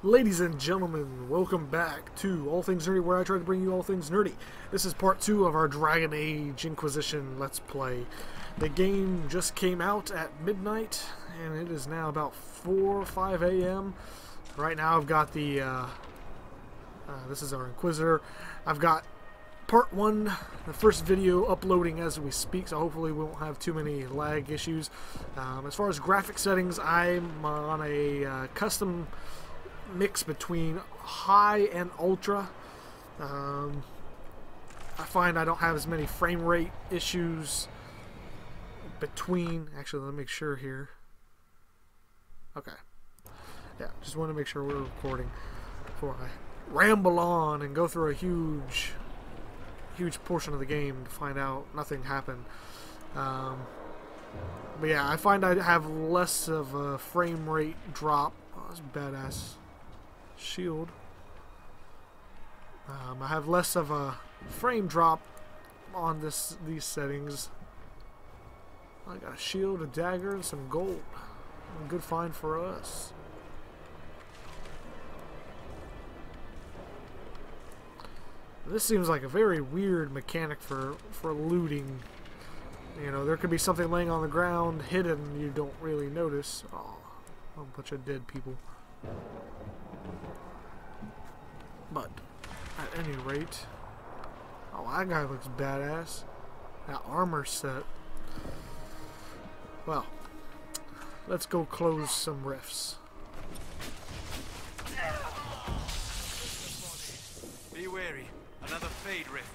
Ladies and gentlemen, welcome back to All Things Nerdy, where I try to bring you all things nerdy. This is part 2 of our Dragon Age Inquisition Let's Play. The game just came out at midnight, and it is now about 4 or 5 a.m. Right now I've got the, this is our Inquisitor. I've got part 1, the first video, uploading as we speak, so hopefully we won't have too many lag issues. As far as graphic settings, I'm on a custom mix between high and ultra. I find I don't have as many frame rate issues between. Actually, let me make sure here. Okay. Yeah, just want to make sure we're recording before I ramble on and go through a huge portion of the game to find out nothing happened. But yeah, I find I have less of a frame rate drop. Oh, that's badass shield. I have less of a frame drop on these settings. I got a shield, a dagger, and some gold. A good find for us. This seems like a very weird mechanic for looting. You know, there could be something laying on the ground hidden you don't really notice. Oh, a bunch of dead people. But at any rate, oh, that guy looks badass. That armor set. Well, let's go close some rifts. Be wary, another fade rift.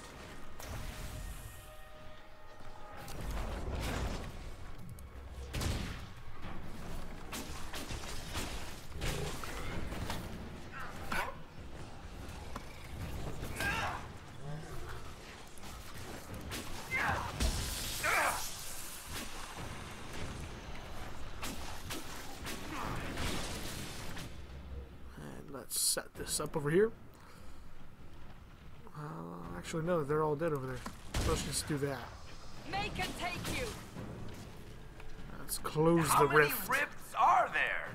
Let's set this up over here. Actually, no, they're all dead over there. Let's just do that. Make it take you. Let's close How the many rift. rifts are there?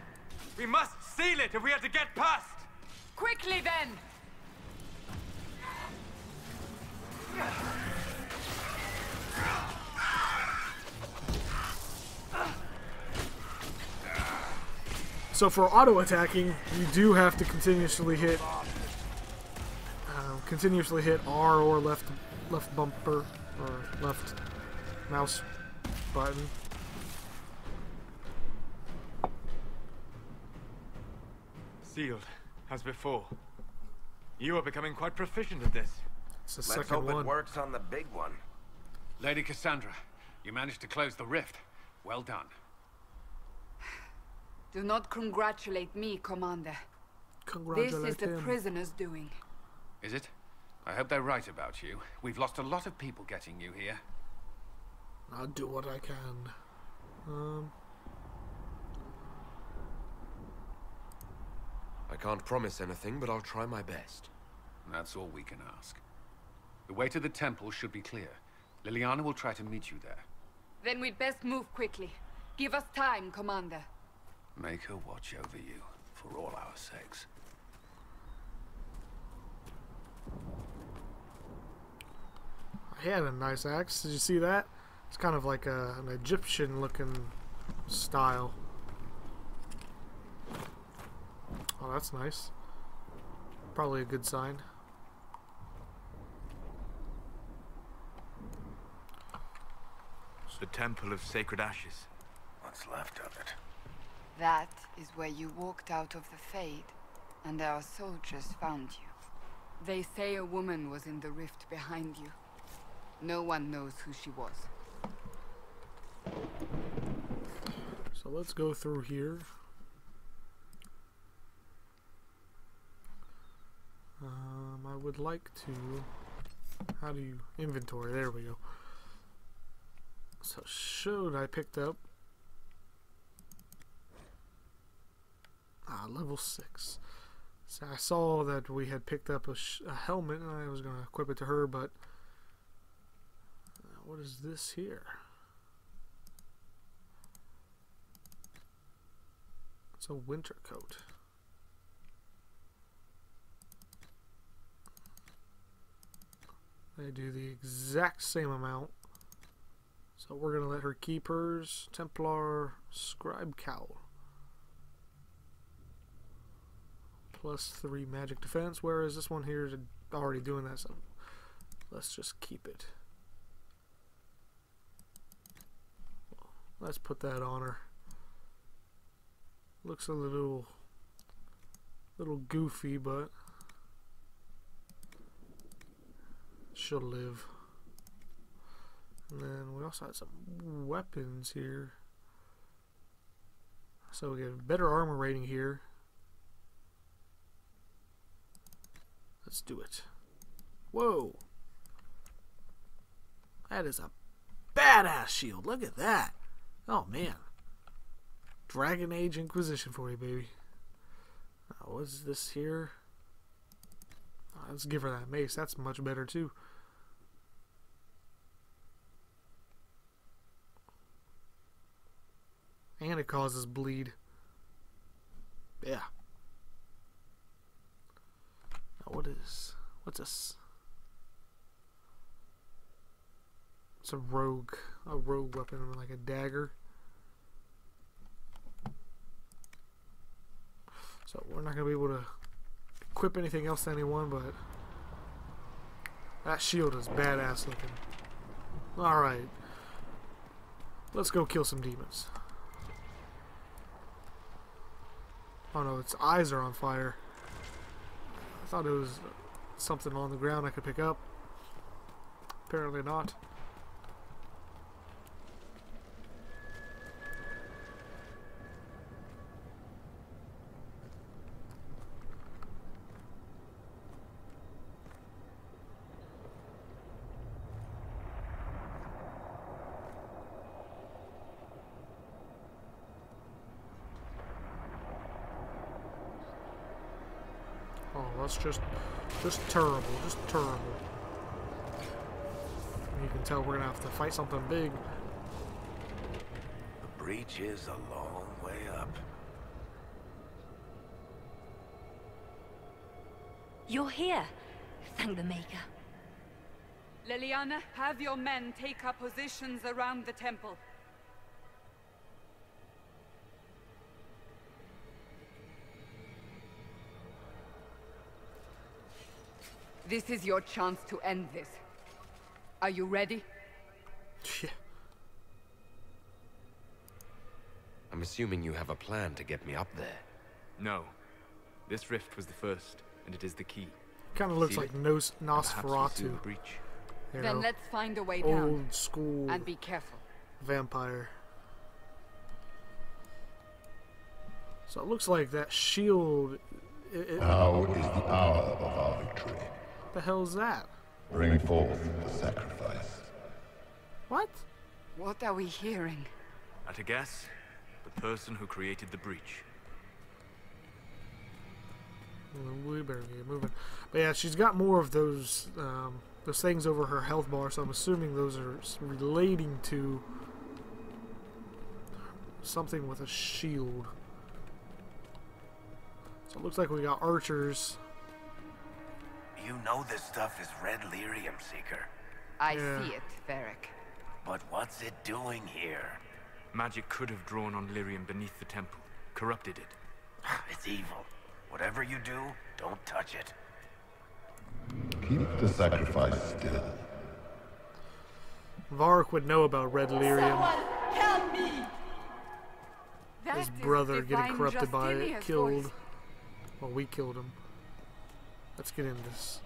We must seal it if we are to get past. Quickly then. So for auto attacking, you do have to continuously hit R or left bumper or left mouse button. Sealed, as before. You are becoming quite proficient at this. It's the Let's second hope one. it works on the big one. Lady Cassandra, you managed to close the rift. Well done. Do not congratulate me, Commander. This Congratulate is the him. prisoner's doing. Is it? I hope they're right about you. We've lost a lot of people getting you here. I'll do what I can. I can't promise anything, but I'll try my best. That's all we can ask. The way to the temple should be clear. Liliana will try to meet you there. Then we'd best move quickly. Give us time, Commander. Make her watch over you, for all our sakes. He had a nice axe. Did you see that? It's kind of like an Egyptian-looking style. Oh, that's nice. Probably a good sign. The Temple of Sacred Ashes. What's left of it? That is where you walked out of the Fade, and our soldiers found you. They say a woman was in the rift behind you. No one knows who she was. So let's go through here. I would like to... How do you... Inventory, there we go. So should I picked up... level 6. So I saw that we had picked up a helmet, and I was going to equip it to her, but... what is this here? It's a winter coat. They do the exact same amount. So we're going to let her keep hers. Templar Scribe Cowl. +3 magic defense, whereas this one here is already doing that, so let's just keep it. Let's put that on her. Looks a little goofy, but she'll live. And then we also had some weapons here. So we get a better armor rating here. Let's do it. Whoa! That is a badass shield. Look at that. Oh man. Dragon Age Inquisition for you, baby. What is this here? Let's give her that mace. That's much better too. And it causes bleed. Yeah. Now what's this? It's a rogue weapon, like a dagger. So we're not gonna be able to equip anything else to anyone, but that shield is badass looking. Alright. Let's go kill some demons. Oh no, its eyes are on fire. I thought it was something on the ground I could pick up. Apparently not. Oh, that's just terrible, just terrible. You can tell we're gonna have to fight something big. The breach is a long way up. You're here. Thank the Maker. Liliana, have your men take up positions around the temple. This is your chance to end this. Are you ready? Yeah. I'm assuming you have a plan to get me up there. No. This rift was the first, and it is the key. Kind of looks See like it? Perhaps we'll seal Nosferatu. the breach. You Then know, let's find a way down. old school And be careful. vampire. So it looks like that shield. Now is the hour of our victory. The hell's that? Bring forth the sacrifice. What? What are we hearing? At a guess, the person who created the breach. We better get moving. But yeah, she's got more of those things over her health bar, so I'm assuming those are relating to something with a shield. So it looks like we got archers. You know this stuff is red lyrium, Seeker. I Yeah. see it, Varric. But what's it doing here? Magic could have drawn on lyrium beneath the temple, corrupted it. It's evil. Whatever you do, don't touch it. Keep the sacrifice still. Varric would know about red lyrium. Help me! His brother getting corrupted by it, killed. Well, we killed him. Let's get into this.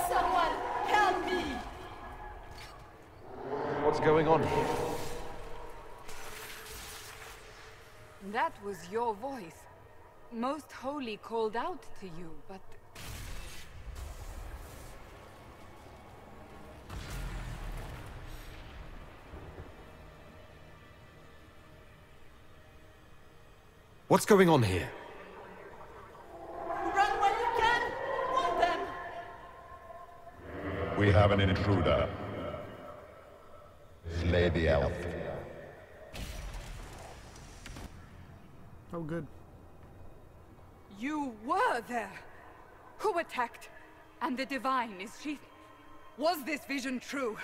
Someone help me! What's going on here? That was your voice. Most Holy called out to you, but... What's going on here? Run while you can! Want them! We have an intruder. slay the elf. Oh, good. You were there! Who attacked? And the Divine, is she... Was this vision true?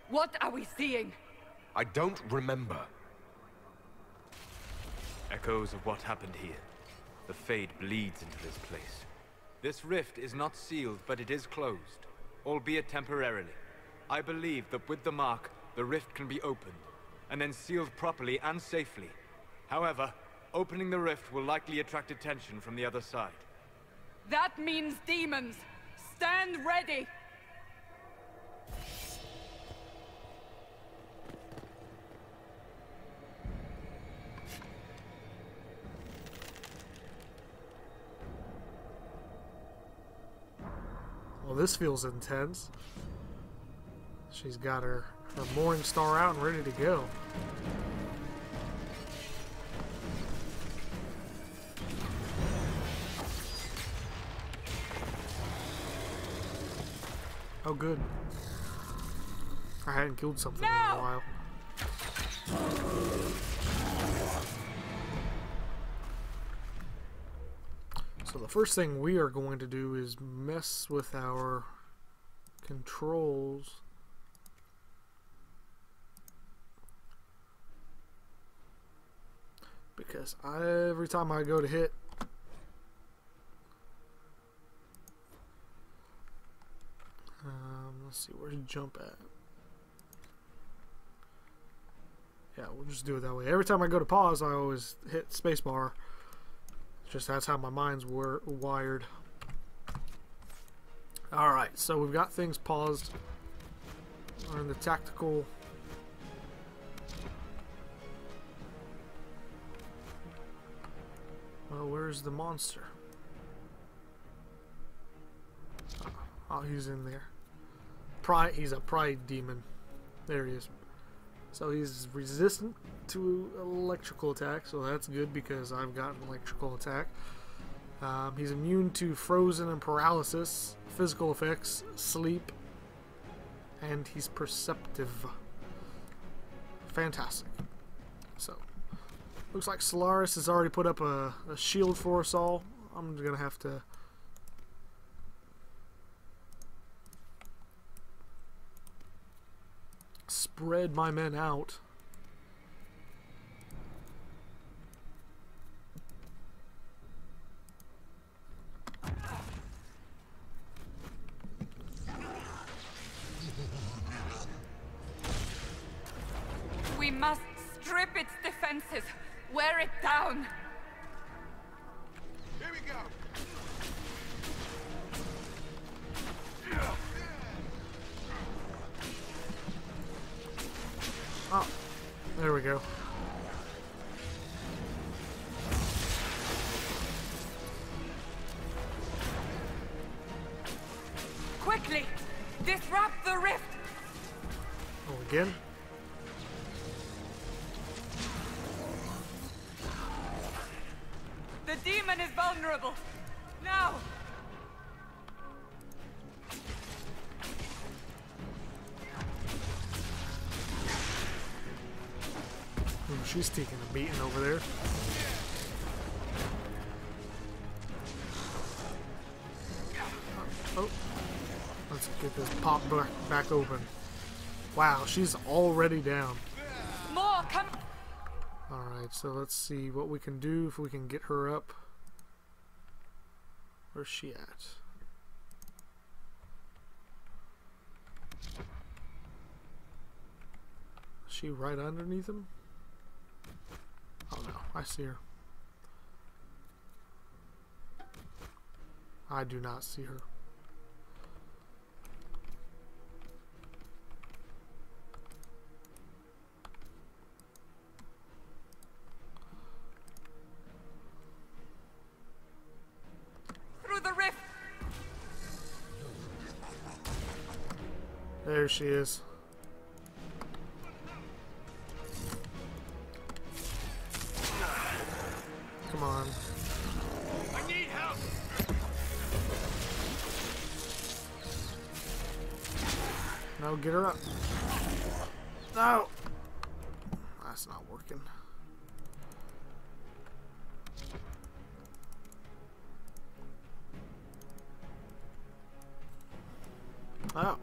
What are we seeing? I don't remember. Echoes of what happened here. The Fade bleeds into this place. This rift is not sealed, but it is closed, albeit temporarily. I believe that with the mark, the rift can be opened, and then sealed properly and safely. However, opening the rift will likely attract attention from the other side. That means demons! Stand ready! Well, this feels intense. She's got her Morning Star out and ready to go. Oh, good. I hadn't killed something in a while. So the first thing we are going to do is mess with our controls. Because every time I go to hit, let's see, where's jump at? Yeah, we'll just do it that way. Every time I go to pause, I always hit spacebar. Just that's how my mind's wired. Alright, so we've got things paused. We're in the tactical. Well, where's the monster? Oh, he's in there. He's a pride demon. There he is. So he's resistant to electrical attack, so that's good because I've got an electrical attack. He's immune to frozen and paralysis, physical effects, sleep, and he's perceptive. Fantastic. So, looks like Solaris has already put up a shield for us all. I'm going to have to spread my men out. We must strip its defenses, wear it down. Here we go. Oh, there we go. Quickly, disrupt the rift. Oh, again? The demon is vulnerable. Now. Ooh, she's taking a beating over there. Oh, let's get this pop back open. Wow, she's already down. More, come. Alright, so let's see what we can do if we can get her up. Where's she at? Is she right underneath him? Oh no, I see her. I do not see her. Through the rift. There she is. Come on. I need help. No, get her up. No! That's not working. Oh.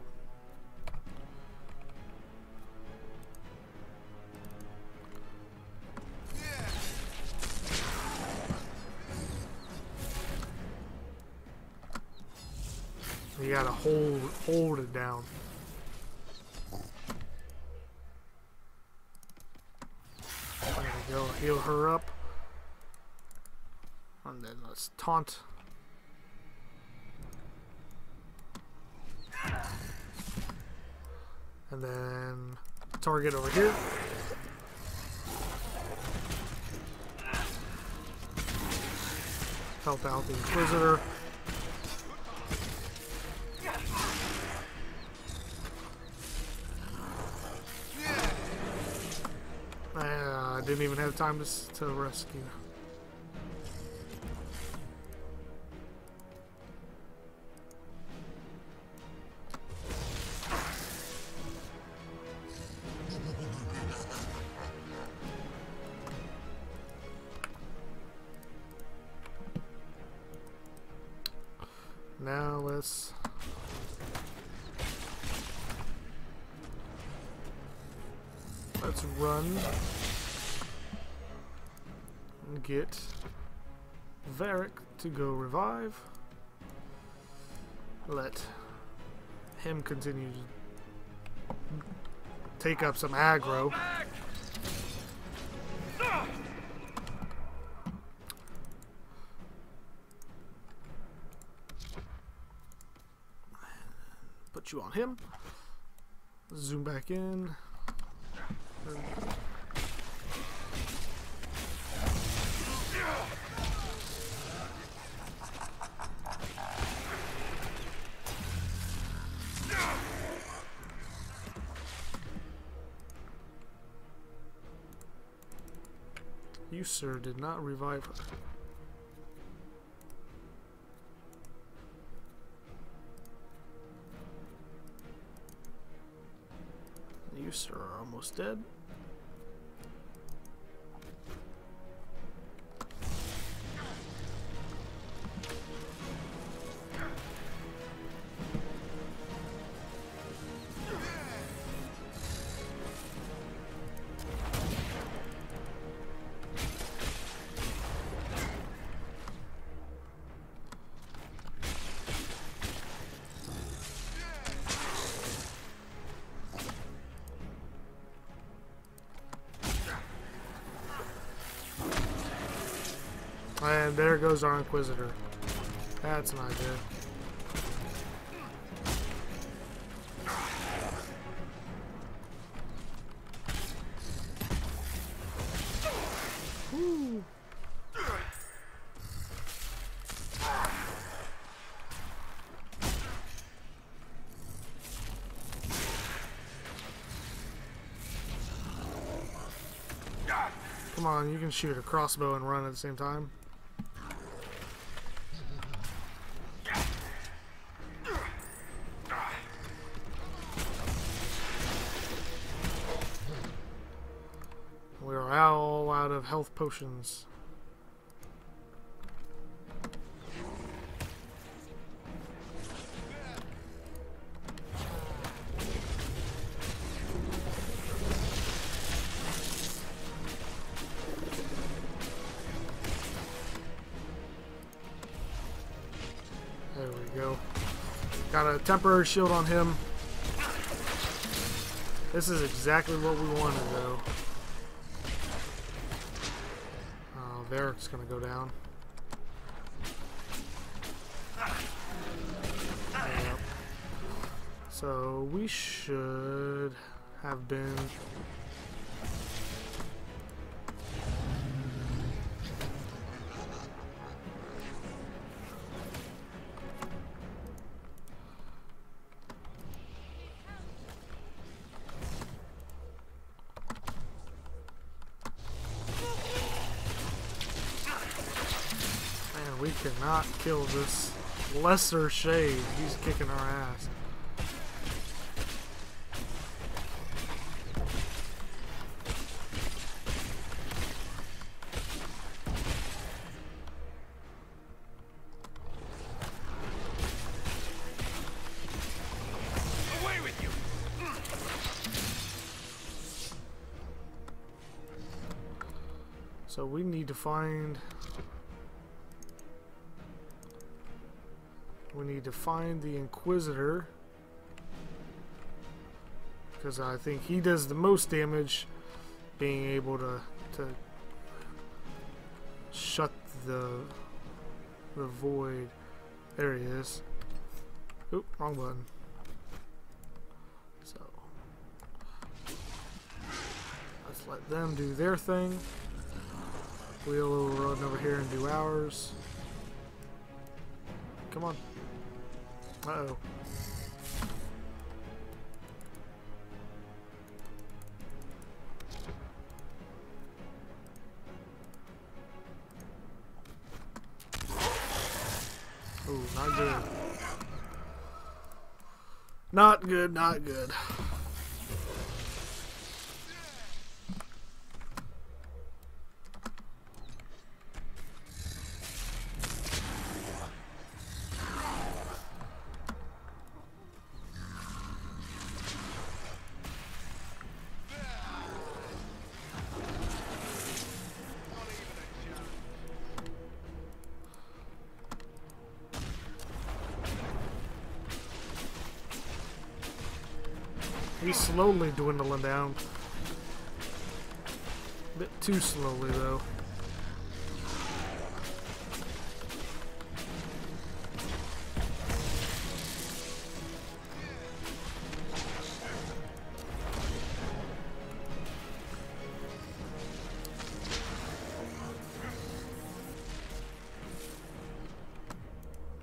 You gotta hold it down. There we go. Heal her up. And then let's taunt. And then target over here. Help out the Inquisitor. I didn't even have time to rescue. Now let's run and get Varric to go revive. Let him continue to take up some aggro. Put you on him. Zoom back in. You, sir, did not revive her. You, sir, are almost dead. And there goes our Inquisitor. That's not good. Woo. Come on, you can shoot a crossbow and run at the same time. We're all out of health potions. There we go. Got a temporary shield on him. This is exactly what we wanted, though. Varric's gonna go down. Yep. So we should have been we cannot kill this lesser shade. He's kicking our ass. So we need to find... We need to find the Inquisitor. Because I think he does the most damage, being able to shut the void. There he is. Oop, wrong button. So let's let them do their thing. We'll run over here and do ours. Come on. Uh-oh. Oh, not good. Not good, not good. He's slowly dwindling down. A bit too slowly, though.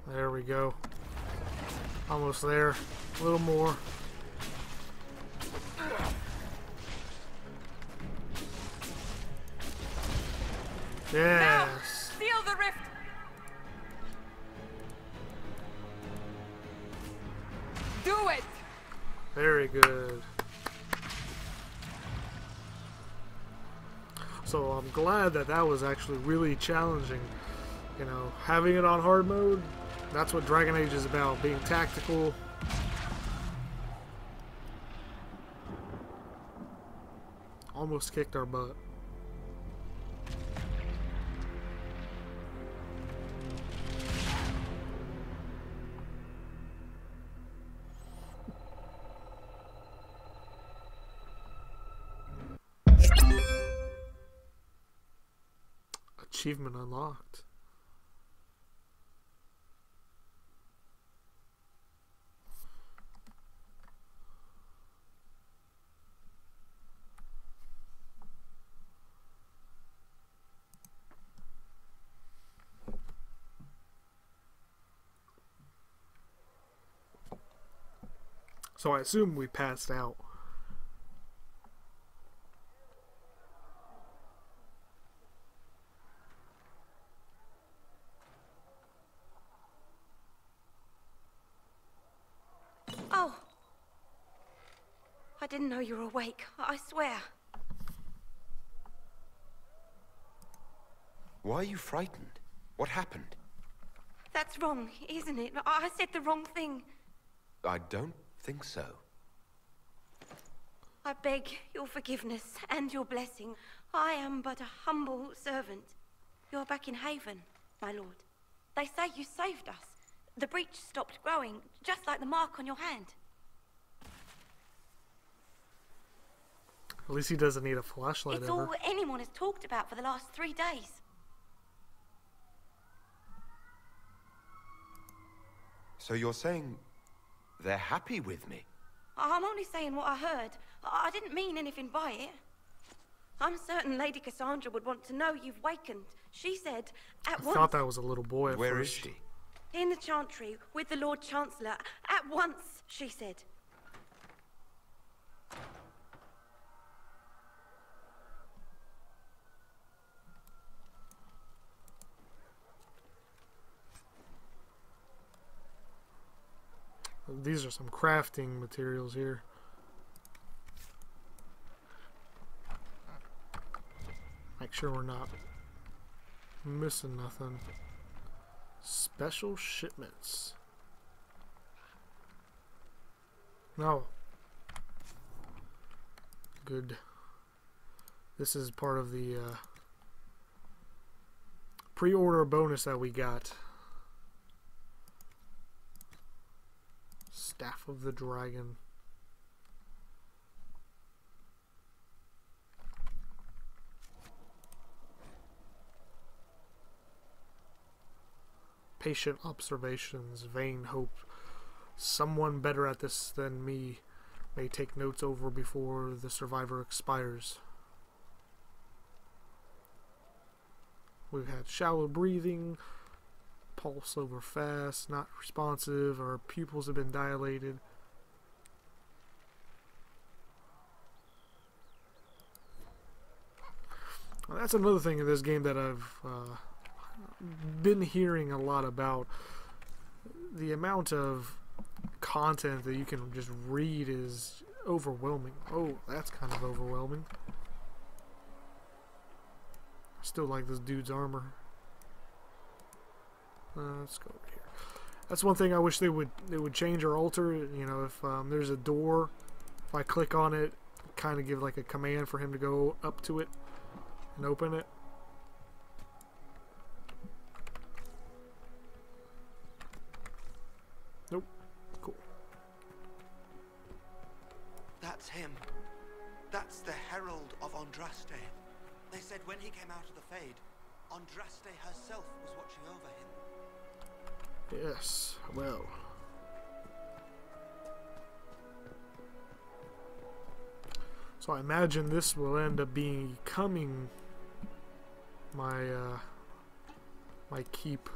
There we go. Almost there. A little more. Yes. Seal the rift. Do it. Very good. So I'm glad that that was actually really challenging. You know, having it on hard mode, that's what Dragon Age is about, being tactical. Almost kicked our butt. Achievement unlocked. So I assume we passed out. Oh. I didn't know you were awake. I swear. Why are you frightened? What happened? That's wrong, isn't it? I said the wrong thing. I don't think so. I beg your forgiveness and your blessing. I am but a humble servant. You're back in Haven, my lord. They say you saved us. The breach stopped growing, just like the mark on your hand. At least he doesn't need a flashlight It's ever. all anyone has talked about for the last 3 days. So you're saying they're happy with me? I'm only saying what I heard. I didn't mean anything by it. I'm certain Lady Cassandra would want to know you've wakened. She said at I once. thought that was a little boy at Where is first. she? In the Chantry with the Lord Chancellor. At once, she said. These are some crafting materials here. Make sure we're not missing nothing. Special shipments. No. Good. This is part of the pre-order bonus that we got. Staff of the Dragon. Patient observations, vain hope. Someone better at this than me may take notes over before the survivor expires. We've had shallow breathing, pulse over fast, not responsive, our pupils have been dilated. Well, that's another thing in this game that I've been hearing a lot about. The amount of content that you can just read is overwhelming. Oh, that's kind of overwhelming. I still like this dude's armor. Let's go over here. That's one thing I wish they would change or alter. You know, if there's a door, if I click on it, kind of give like a command for him to go up to it and open it. Nope. Cool. That's him. That's the Herald of Andraste. They said when he came out of the Fade, Andraste herself was watching over him. Yes, well. So I imagine this will end up becoming my my keep.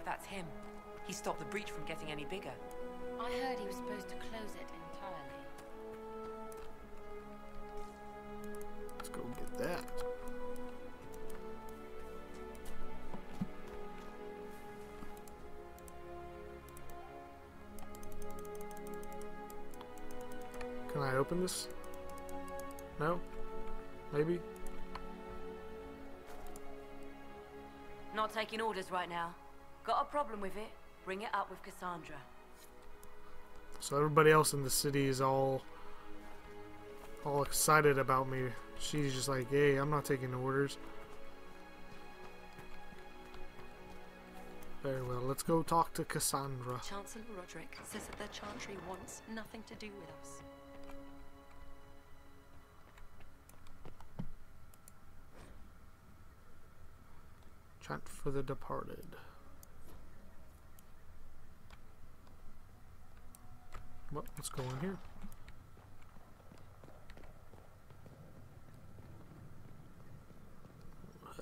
That's him. He stopped the breach from getting any bigger. I heard he was supposed to close it entirely. Let's go get that. Can I open this? No? Maybe? Not taking orders right now. Got a problem with it? Bring it up with Cassandra. So everybody else in the city is all excited about me. She's just like, hey, I'm not taking orders. Very well, let's go talk to Cassandra. Chancellor Roderick says that the Chantry wants nothing to do with us. Chant for the departed. Well, let's go in here.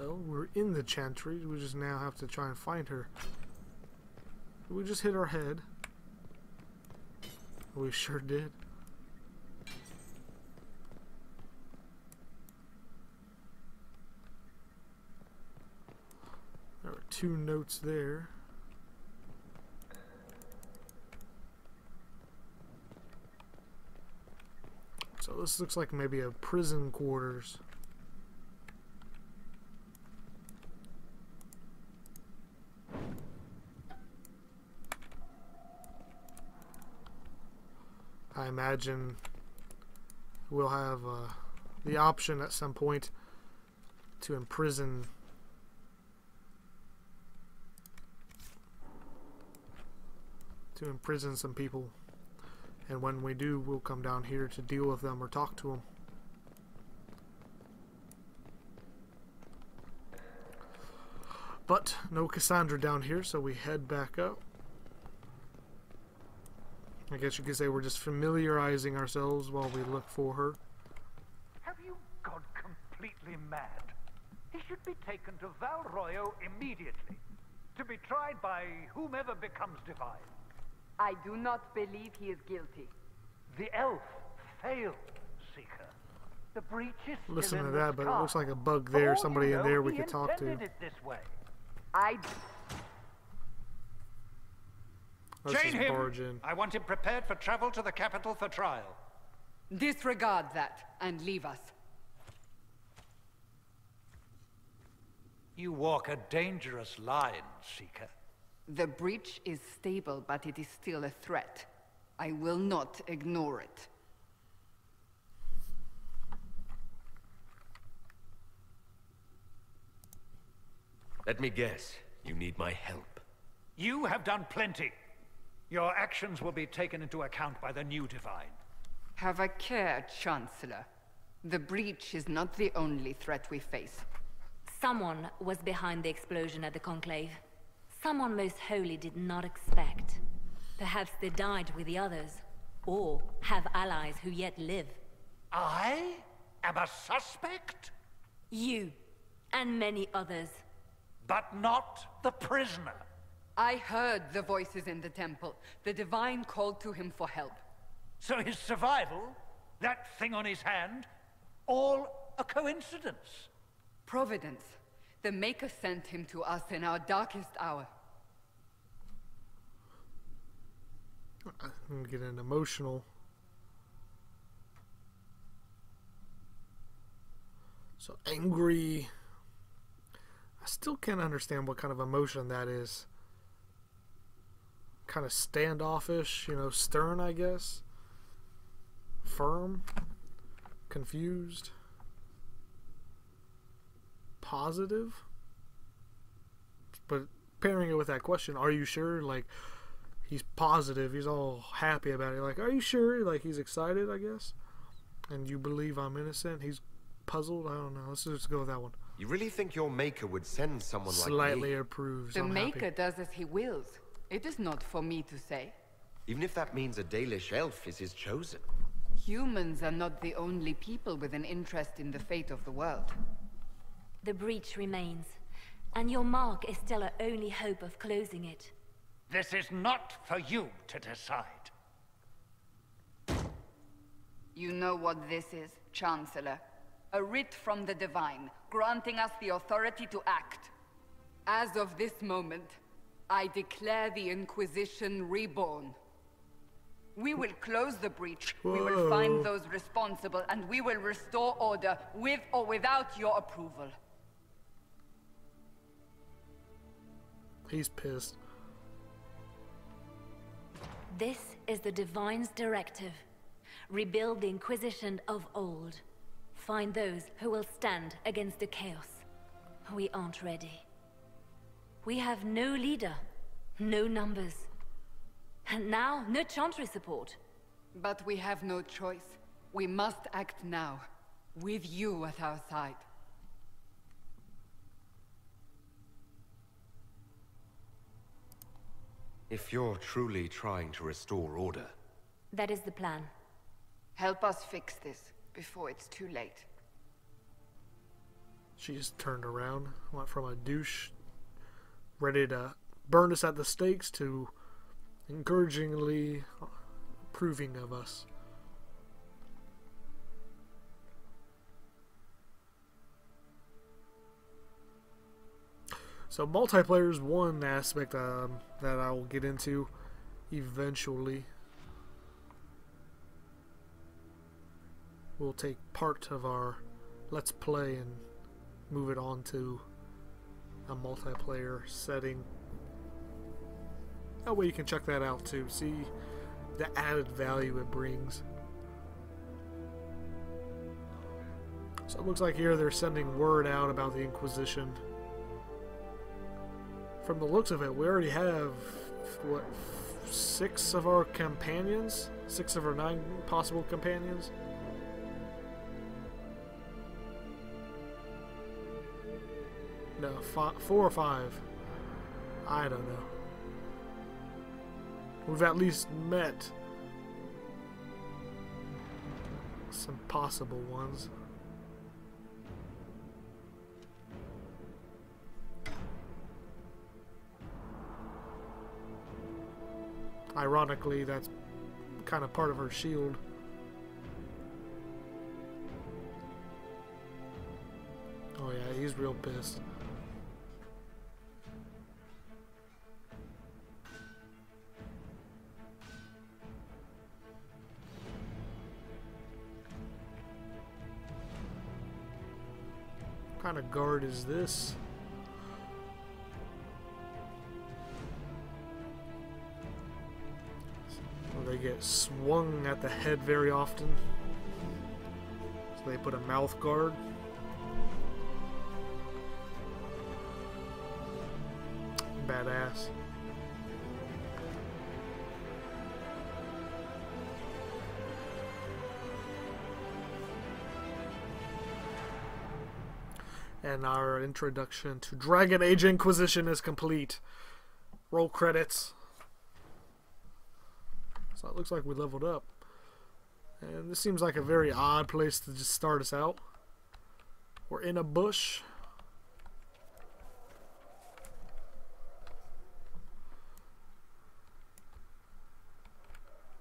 Well, we're in the Chantry. We just now have to try and find her. We just hit our head. We sure did. There are 2 notes there. So this looks like maybe a prison quarters. I imagine we'll have the option at some point to imprison some people. And when we do, we'll come down here to deal with them or talk to them. But no Cassandra down here, so we head back up. I guess you could say we're just familiarizing ourselves while we look for her. Have you gone completely mad? He should be taken to Val Royo immediately, to be tried by whomever becomes divine. I do not believe he is guilty. The elf failed, Seeker. The breach is still Listen to in that, the but sky. it looks like a bug there. Somebody you in know, there we he could talk to. intended it this way. Let's Chain just him. barge in. I want him prepared for travel to the capital for trial. Disregard that and leave us. You walk a dangerous line, Seeker. The breach is stable, but it is still a threat. I will not ignore it. Let me guess. You need my help. You have done plenty. Your actions will be taken into account by the new Divine. Have a care, Chancellor. The breach is not the only threat we face. Someone was behind the explosion at the Conclave. Someone Most Holy did not expect. Perhaps they died with the others, or have allies who yet live. I am a suspect? You, and many others. But not the prisoner. I heard the voices in the temple. The Divine called to him for help. So his survival, that thing on his hand, all a coincidence? Providence. The Maker sent him to us in our darkest hour. I'm getting emotional. So angry. I still can't understand what kind of emotion that is. Kind of standoffish, you know, stern, I guess. Firm. Confused. Positive. But pairing it with that question, are you sure? Like, he's positive, he's all happy about it. Like, are you sure? Like, he's excited, I guess. And you believe I'm innocent? He's puzzled? I don't know. Let's just go with that one. You really think your Maker would send someone like me? Slightly approves. The I'm Maker happy. does as he wills. It is not for me to say. Even if that means a Dalish elf is his chosen. Humans are not the only people with an interest in the fate of the world. The breach remains, and your mark is still our only hope of closing it. This is not for you to decide. You know what this is, Chancellor. A writ from the Divine, granting us the authority to act. As of this moment, I declare the Inquisition reborn. We will close the breach, we will find those responsible, and we will restore order, with or without your approval. He's pissed. This is the Divine's directive. Rebuild the Inquisition of old. Find those who will stand against the chaos. We aren't ready. We have no leader, no numbers. And now, no Chantry support. But we have no choice. We must act now, with you at our side. If you're truly trying to restore order... That is the plan. Help us fix this, before it's too late. She just turned around, went from a douche ready to burn us at the stakes to encouragingly approving of us. So multiplayer is one aspect that I will get into eventually. We'll take part of our Let's Play and move it on to a multiplayer setting. That way you can check that out too, see the added value it brings. So it looks like here they're sending word out about the Inquisition. From the looks of it, we already have, what, 6 of our companions? 6 of our 9 possible companions? No, 4 or 5. I don't know. We've at least met some possible ones. Ironically, that's kind of part of her shield. Oh yeah, he's real pissed. What kind of guard is this? get swung at the head very often. So they put a mouth guard. Badass. And our introduction to Dragon Age Inquisition is complete. Roll credits. So it looks like we leveled up. And this seems like a very odd place to just start us out. We're in a bush.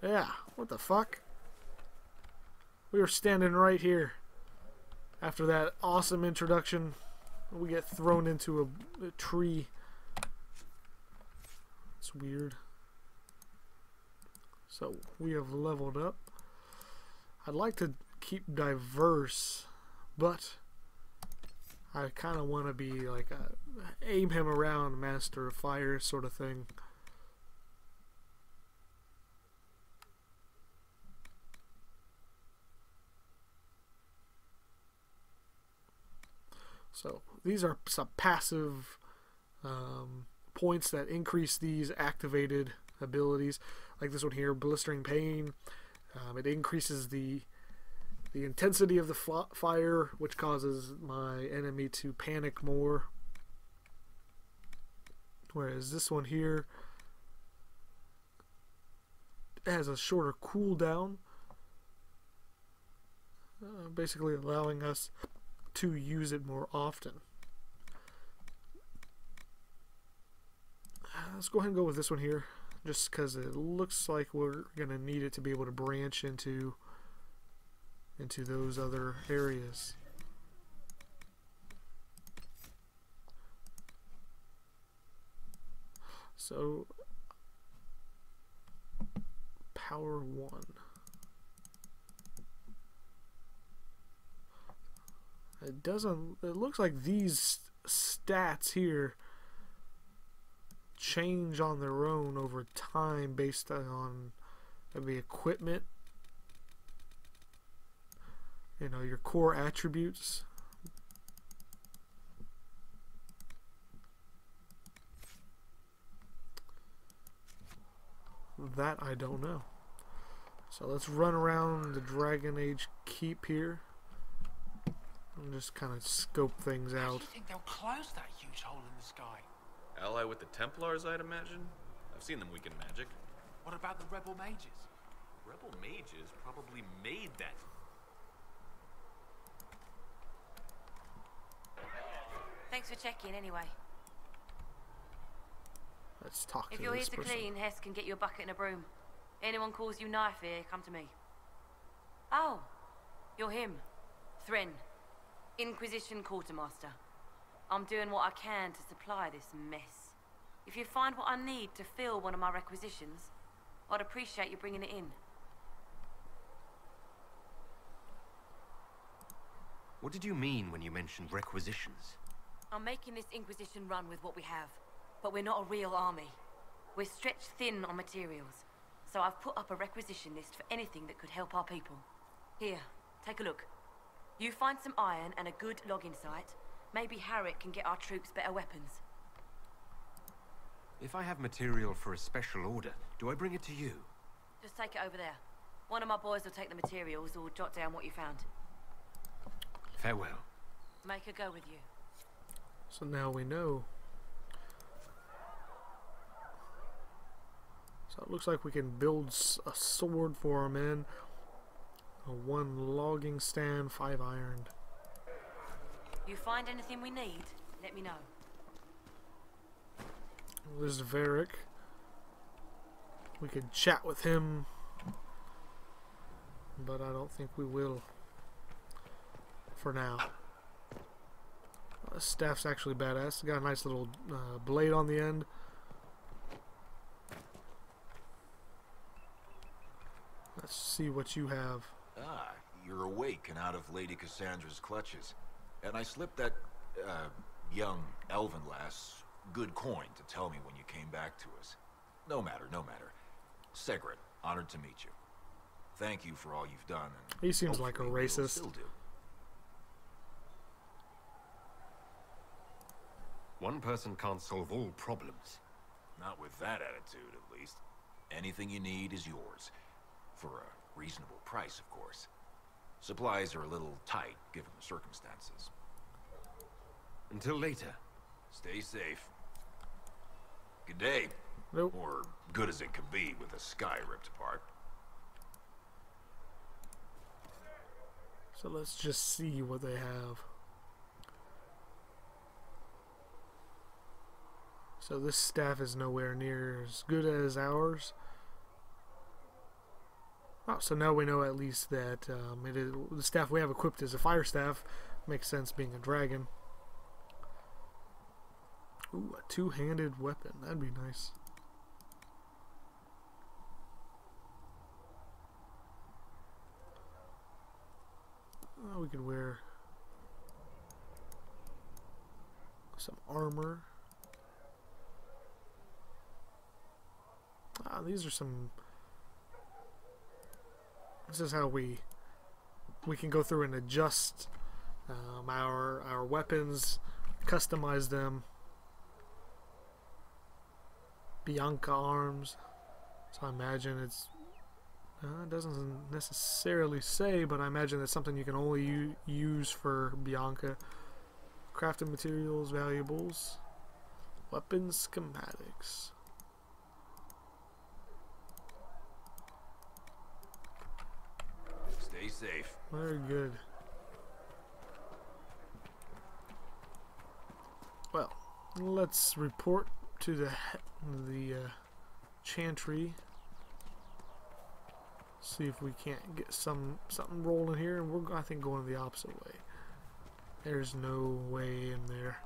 Yeah, what the fuck? We were standing right here. After that awesome introduction, we get thrown into a tree. It's weird. So we have leveled up. I'd like to keep diverse, but I kind of want to be like a aim him around master of fire sort of thing. So these are some passive points that increase these activated abilities, like this one here, Blistering Pain. It increases the intensity of the fire, which causes my enemy to panic more. Whereas this one here has a shorter cooldown, basically allowing us to use it more often. Let's go ahead and go with this one here, just because it looks like we're gonna need it to be able to branch into those other areas. So power 1. It looks like these stats here change on their own over time based on maybe equipment, you know, your core attributes. That I don't know. So let's run around the Dragon Age Keep here and just kind of scope things out. How do you think they'll close that huge hole in the sky? Ally with the Templars, I'd imagine. I've seen them weaken magic. What about the rebel mages? Rebel mages probably made that. Thanks for checking anyway. Let's talk to If you're here this to person. clean, Hess can get you a bucket and a broom. Anyone calls you knife here, come to me. Oh, you're him. Thren, Inquisition Quartermaster. I'm doing what I can to supply this mess. If you find what I need to fill one of my requisitions, I'd appreciate you bringing it in. What did you mean when you mentioned requisitions? I'm making this Inquisition run with what we have, but we're not a real army. We're stretched thin on materials, so I've put up a requisition list for anything that could help our people. Here, take a look. You find some iron and a good logging site, maybe Harriet can get our troops better weapons. If I have material for a special order, do I bring it to you? Just take it over there. One of my boys will take the materials or jot down what you found. Farewell. Make her go with you. So now we know. So it looks like we can build a sword for our men. A 1 logging stand, 5 iron. You find anything we need, let me know. There's Varric. We could chat with him, but I don't think we will for now. This staff's actually badass. It's got a nice little blade on the end. Let's see what you have. Ah, you're awake and out of Lady Cassandra's clutches. And I slipped that, young elven lass good coin to tell me when you came back to us. No matter, no matter. Segret, Honored to meet you. Thank you for all you've done. And he seems like a hopefully you'll racist. still do. One person can't solve all problems. Not with that attitude, at least. Anything you need is yours. For a reasonable price, of course. Supplies are a little tight, given the circumstances. Until later. Stay safe. Good day. Nope. Or good as it could be with the sky ripped apart. So let's just see what they have. So this staff is nowhere near as good as ours. Oh, so now we know at least that it is, the staff we have equipped is a fire staff. Makes sense being a dragon. Ooh, a two-handed weapon. That'd be nice. Oh, we could wear some armor. These are some. This is how we can go through and adjust our weapons, customize them. Bianca arms. So I imagine it's. It doesn't necessarily say, but I imagine that's something you can only use for Bianca. Crafting materials, valuables, weapons, schematics. Stay safe. Very good. Well, let's report to the chantry. See if we can't get something rolling here, and we're I think going the opposite way. There's no way in there.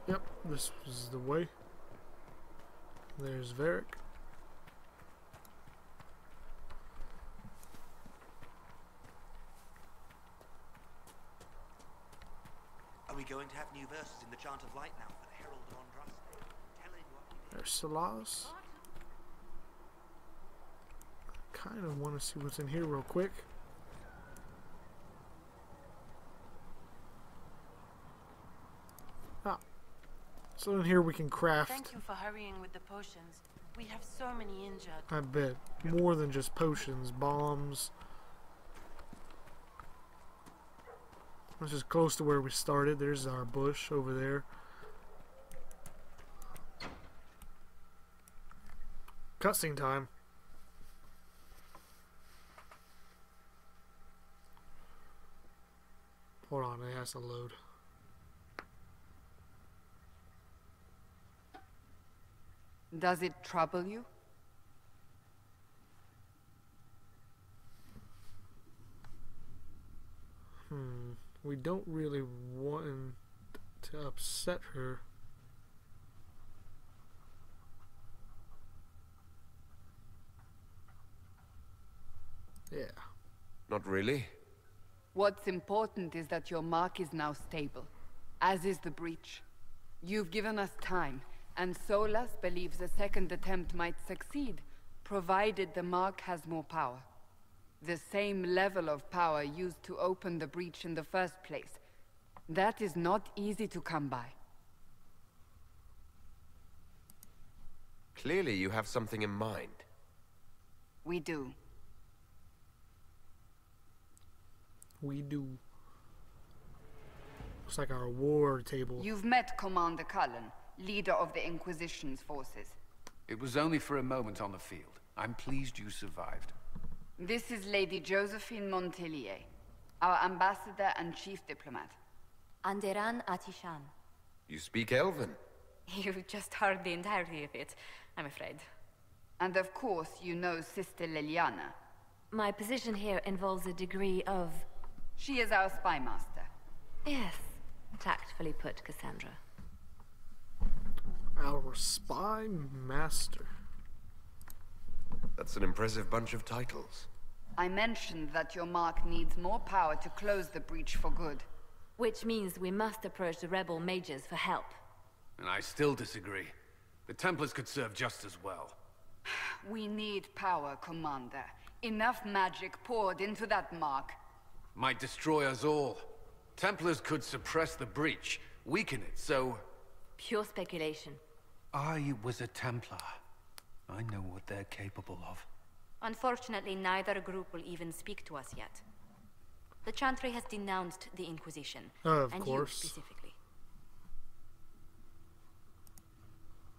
Yep, this was the way. There's Varric. Are we going to have new verses in the Chant of Light now for the Herald of Andraste? Telling what we did. There's Salas. Kind of want to see what's in here real quick. Ah. So in here we can craft. Thank you for hurrying with the potions. We have so many injured. I bet. More than just potions. Bombs. This is close to where we started. There's our bush over there. Cutscene time. Hold on, it has to load. Does it trouble you? We don't really want to upset her. Yeah. Not really. What's important is that your mark is now stable, as is the breach. You've given us time, and Solas believes a second attempt might succeed, provided the mark has more power. The same level of power used to open the breach in the first place. That is not easy to come by. Clearly you have something in mind. We do. We do. Looks like our war table. You've met Commander Cullen, leader of the Inquisition's forces. It was only for a moment on the field. I'm pleased you survived. This is Lady Josephine Montelier, our ambassador and chief diplomat. Anderan Atishan. You speak Elven. You just heard the entirety of it, I'm afraid. And of course, you know Sister Liliana. My position here involves a degree of... She is our spy master. Yes, tactfully put, Cassandra. Our spy master. That's an impressive bunch of titles. I mentioned that your mark needs more power to close the breach for good. Which means we must approach the rebel mages for help. And I still disagree. The Templars could serve just as well. We need power, Commander. Enough magic poured into that mark. Might destroy us all. Templars could suppress the breach, weaken it, so... Pure speculation. I was a Templar. I know what they're capable of. Unfortunately, neither group will even speak to us yet. The Chantry has denounced the Inquisition. Of and course. You specifically.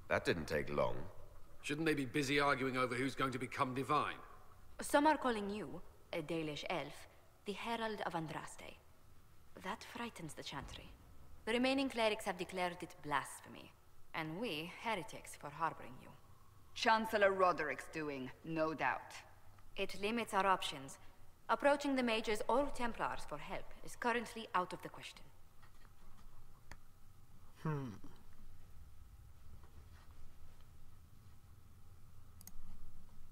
That didn't take long. Shouldn't they be busy arguing over who's going to become divine? Some are calling you, a Dalish elf, the Herald of Andraste. That frightens the Chantry. The remaining clerics have declared it blasphemy, and we, heretics, for harboring you. Chancellor Roderick's doing, no doubt. It limits our options. Approaching the mages or Templars for help is currently out of the question.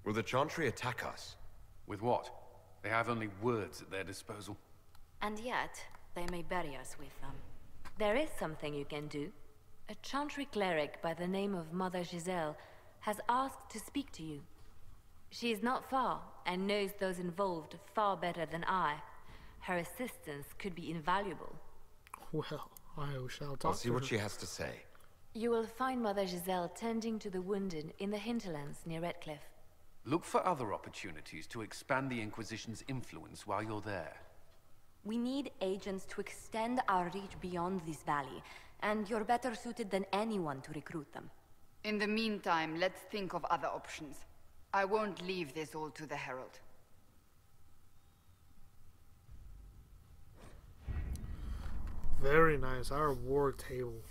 Will the Chantry attack us? With what? They have only words at their disposal. And yet, they may bury us with them. There is something you can do. A Chantry cleric by the name of Mother Giselle has asked to speak to you. She is not far, and knows those involved far better than I. Her assistance could be invaluable. Well, I shall talk I'll see to what her. she has to say. You will find Mother Giselle tending to the wounded in the hinterlands near Redcliffe. Look for other opportunities to expand the Inquisition's influence while you're there. We need agents to extend our reach beyond this valley, and you're better suited than anyone to recruit them. In the meantime, let's think of other options. I won't leave this all to the Herald. Very nice. Our war table.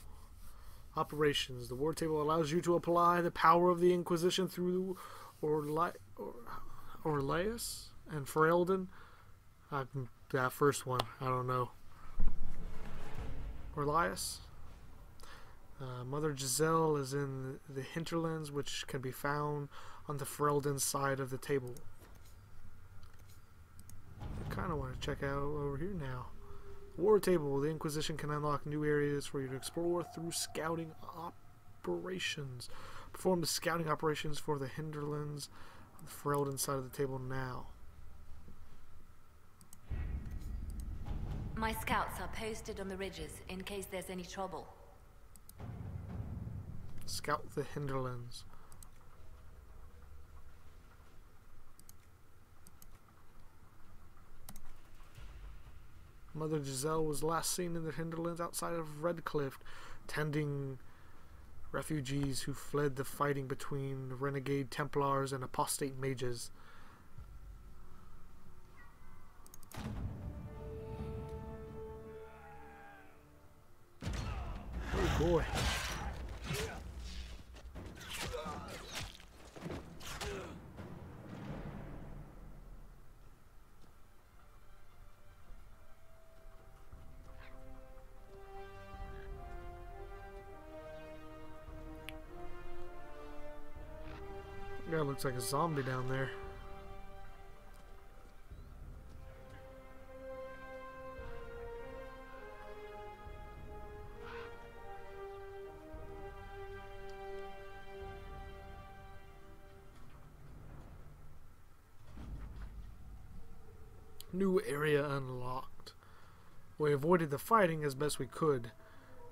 Operations. The war table allows you to apply the power of the Inquisition through Orlais and Ferelden. That first one, I don't know. Orlais. Mother Giselle is in the hinterlands, which can be found on the Ferelden side of the table. I kind of want to check out over here now. War table. The Inquisition can unlock new areas for you to explore through scouting operations. Perform the scouting operations for the hinterlands on the Ferelden side of the table now. My scouts are posted on the ridges in case there's any trouble. Scout the hinterlands. Mother Giselle was last seen in the hinterlands outside of Redcliffe, tending refugees who fled the fighting between renegade Templars and apostate mages. Oh boy. Guy looks like a zombie down there. New area unlocked. We avoided the fighting as best we could.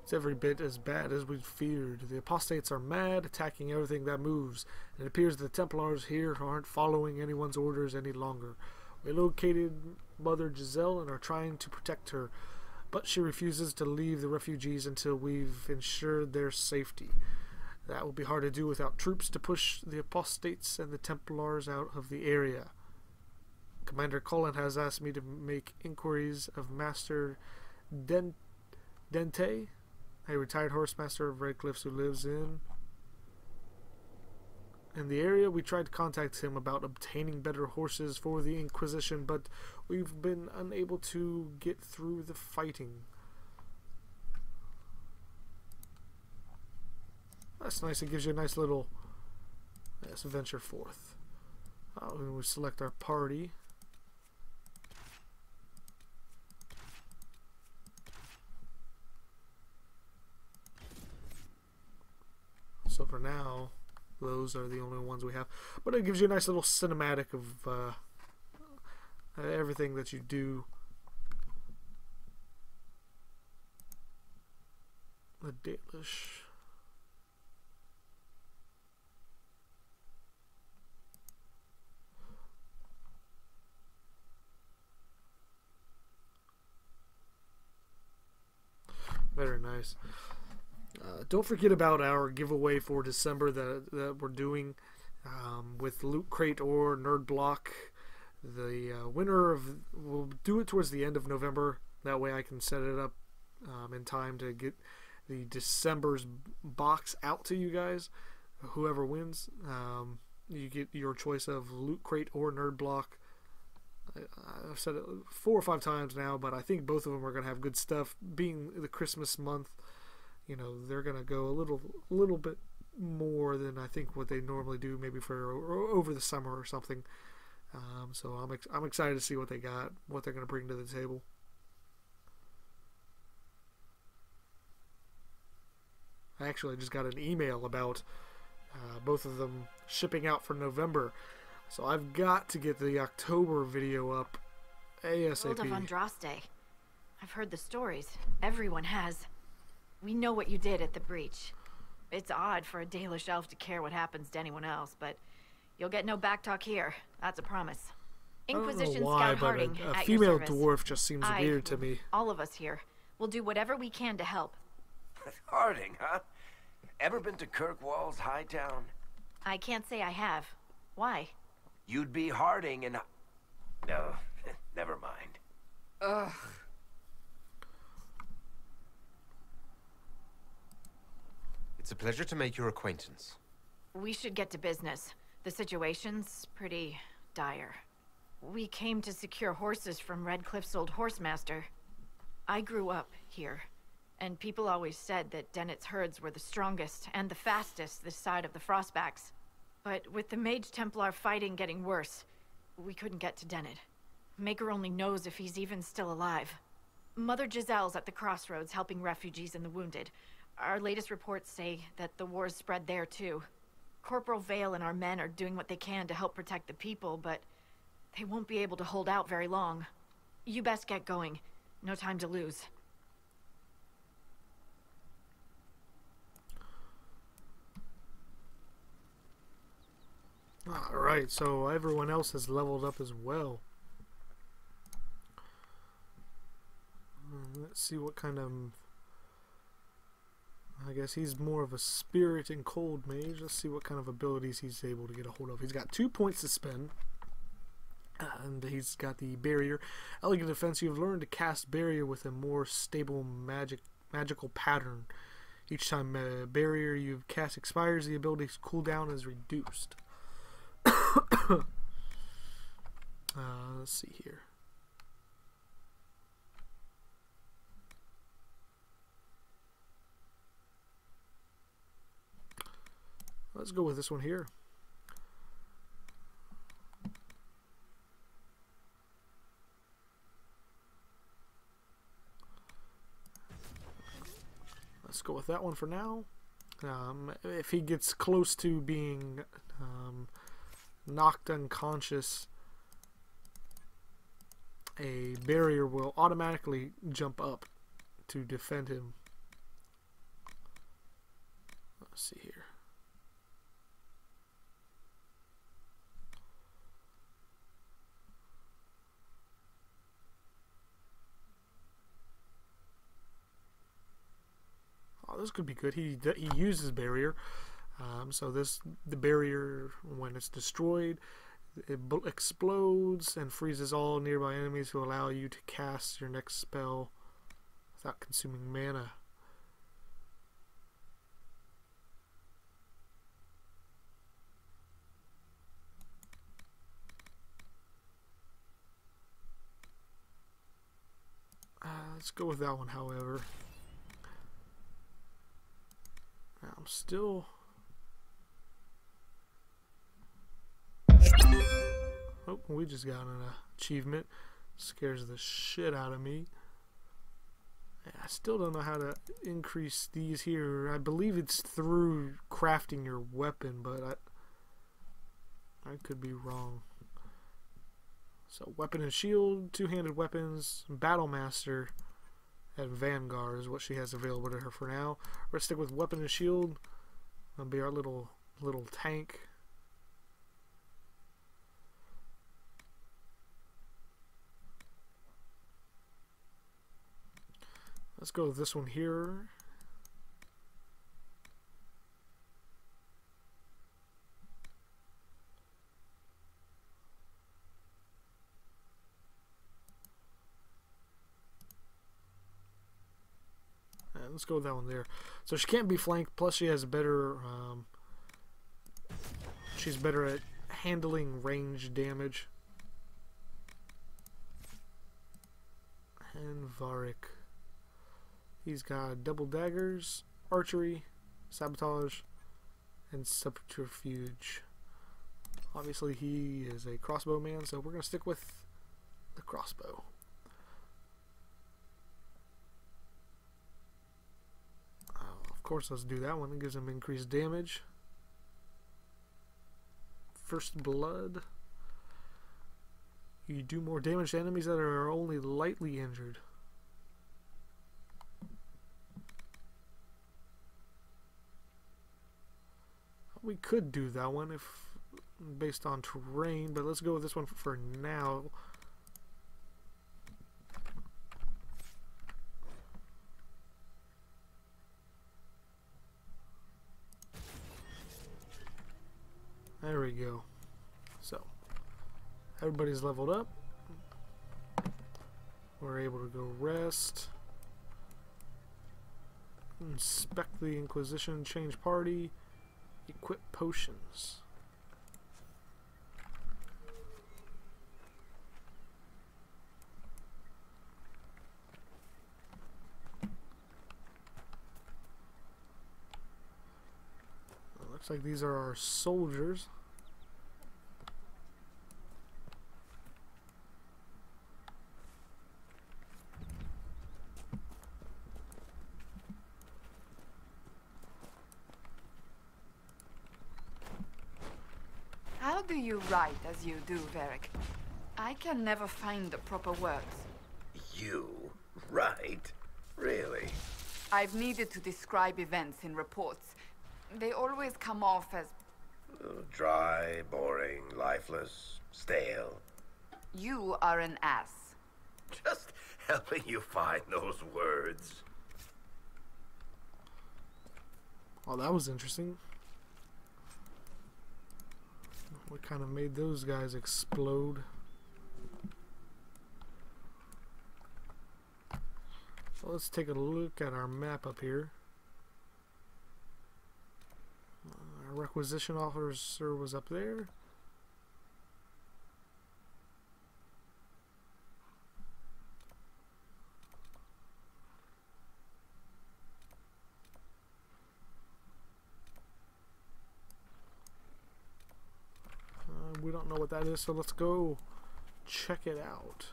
It's every bit as bad as we'd feared. The apostates are mad, attacking everything that moves, and it appears the Templars here aren't following anyone's orders any longer. We located Mother Giselle and are trying to protect her, but she refuses to leave the refugees until we've ensured their safety. That will be hard to do without troops to push the apostates and the Templars out of the area. Commander Cullen has asked me to make inquiries of Master Dente, a retired horsemaster of Redcliffe who lives in the area. We tried to contact him about obtaining better horses for the Inquisition, but we've been unable to get through the fighting. That's nice. It gives you a nice little let's venture forth. We select our party. So for now, those are the only ones we have. But it gives you a nice little cinematic of everything that you do. The Dalish. Very nice. Don't forget about our giveaway for December that we're doing with Loot Crate or Nerd Block. The winner of we'll do it towards the end of November. That way I can set it up in time to get the December's box out to you guys. Whoever wins, you get your choice of Loot Crate or Nerd Block. I've said it 4 or 5 times now, but I think both of them are going to have good stuff. Being the Christmas month, you know, they're going to go a little bit more than I think what they normally do, maybe for over the summer or something. So I'm excited to see what they got, what they're going to bring to the table. I actually just got an email about both of them shipping out for November. So I've got to get the October video up ASAP. Herald of Andraste. I've heard the stories. Everyone has. We know what you did at the breach. It's odd for a Dalish elf to care what happens to anyone else, but you'll get no backtalk here. That's a promise. Inquisition Scout Harding, a at female your service. dwarf just seems weird to me. All of us here will do whatever we can to help. Harding, huh? Ever been to Kirkwall's Hightown? I can't say I have. Why? You'd be Harding and... No, never mind. Ugh. It's a pleasure to make your acquaintance. We should get to business. The situation's pretty dire. We came to secure horses from Redcliffe's old horsemaster. I grew up here, and people always said that Dennett's herds were the strongest and the fastest this side of the Frostbacks. But with the Mage Templar fighting getting worse, we couldn't get to Dennett. Maker only knows if he's even still alive. Mother Giselle's at the crossroads helping refugees and the wounded. Our latest reports say that the war's spread there too. Corporal Vale and our men are doing what they can to help protect the people, but they won't be able to hold out very long. You best get going. No time to lose. Alright, so everyone else has leveled up as well. Let's see what kind of... I guess he's more of a spirit and cold mage. Let's see what kind of abilities he's able to get a hold of. He's got 2 points to spend. And he's got the barrier. Elegant defense. You've learned to cast barrier with a more stable magical pattern. Each time a barrier you've cast expires, the ability's cooldown is reduced. Let's see here. Let's go with this one here. Let's go with that one for now. If he gets close to being knocked unconscious, a barrier will automatically jump up to defend him. Let's see here. Oh, this could be good. He uses barrier. So the barrier, when it's destroyed, it explodes and freezes all nearby enemies to allow you to cast your next spell without consuming mana. Let's go with that one, however. I'm still... Oh, we just got an achievement. Scares the shit out of me. I still don't know how to increase these here. I believe it's through crafting your weapon, but I could be wrong. So weapon and shield, two-handed weapons, battle master, and vanguard is what she has available to her for now. We're gonna stick with weapon and shield. That'll be our little tank. Let's go with this one here. Let's go with that one there. So she can't be flanked, plus she has better she's better at handling range damage. And Varric, he's got double daggers, archery, sabotage, and subterfuge. Obviously he is a crossbow man, so we're gonna stick with the crossbow. Of course, let's do that one. It gives him increased damage. First blood. You do more damage to enemies that are only lightly injured. We could do that one if based on terrain, but let's go with this one for now. There we go. So, everybody's leveled up. We're able to go rest. Inspect the Inquisition, change party, equip potions. Looks like these are our soldiers. How do you write as you do, Varric? I can never find the proper words. You? Right? Really? I've needed to describe events in reports. They always come off as... Dry, boring, lifeless, stale. You are an ass. Just helping you find those words. Oh, that was interesting. What kind of made those guys explode? So let's take a look at our map up here. Our requisition officer was up there. We don't know what that is, so let's go check it out.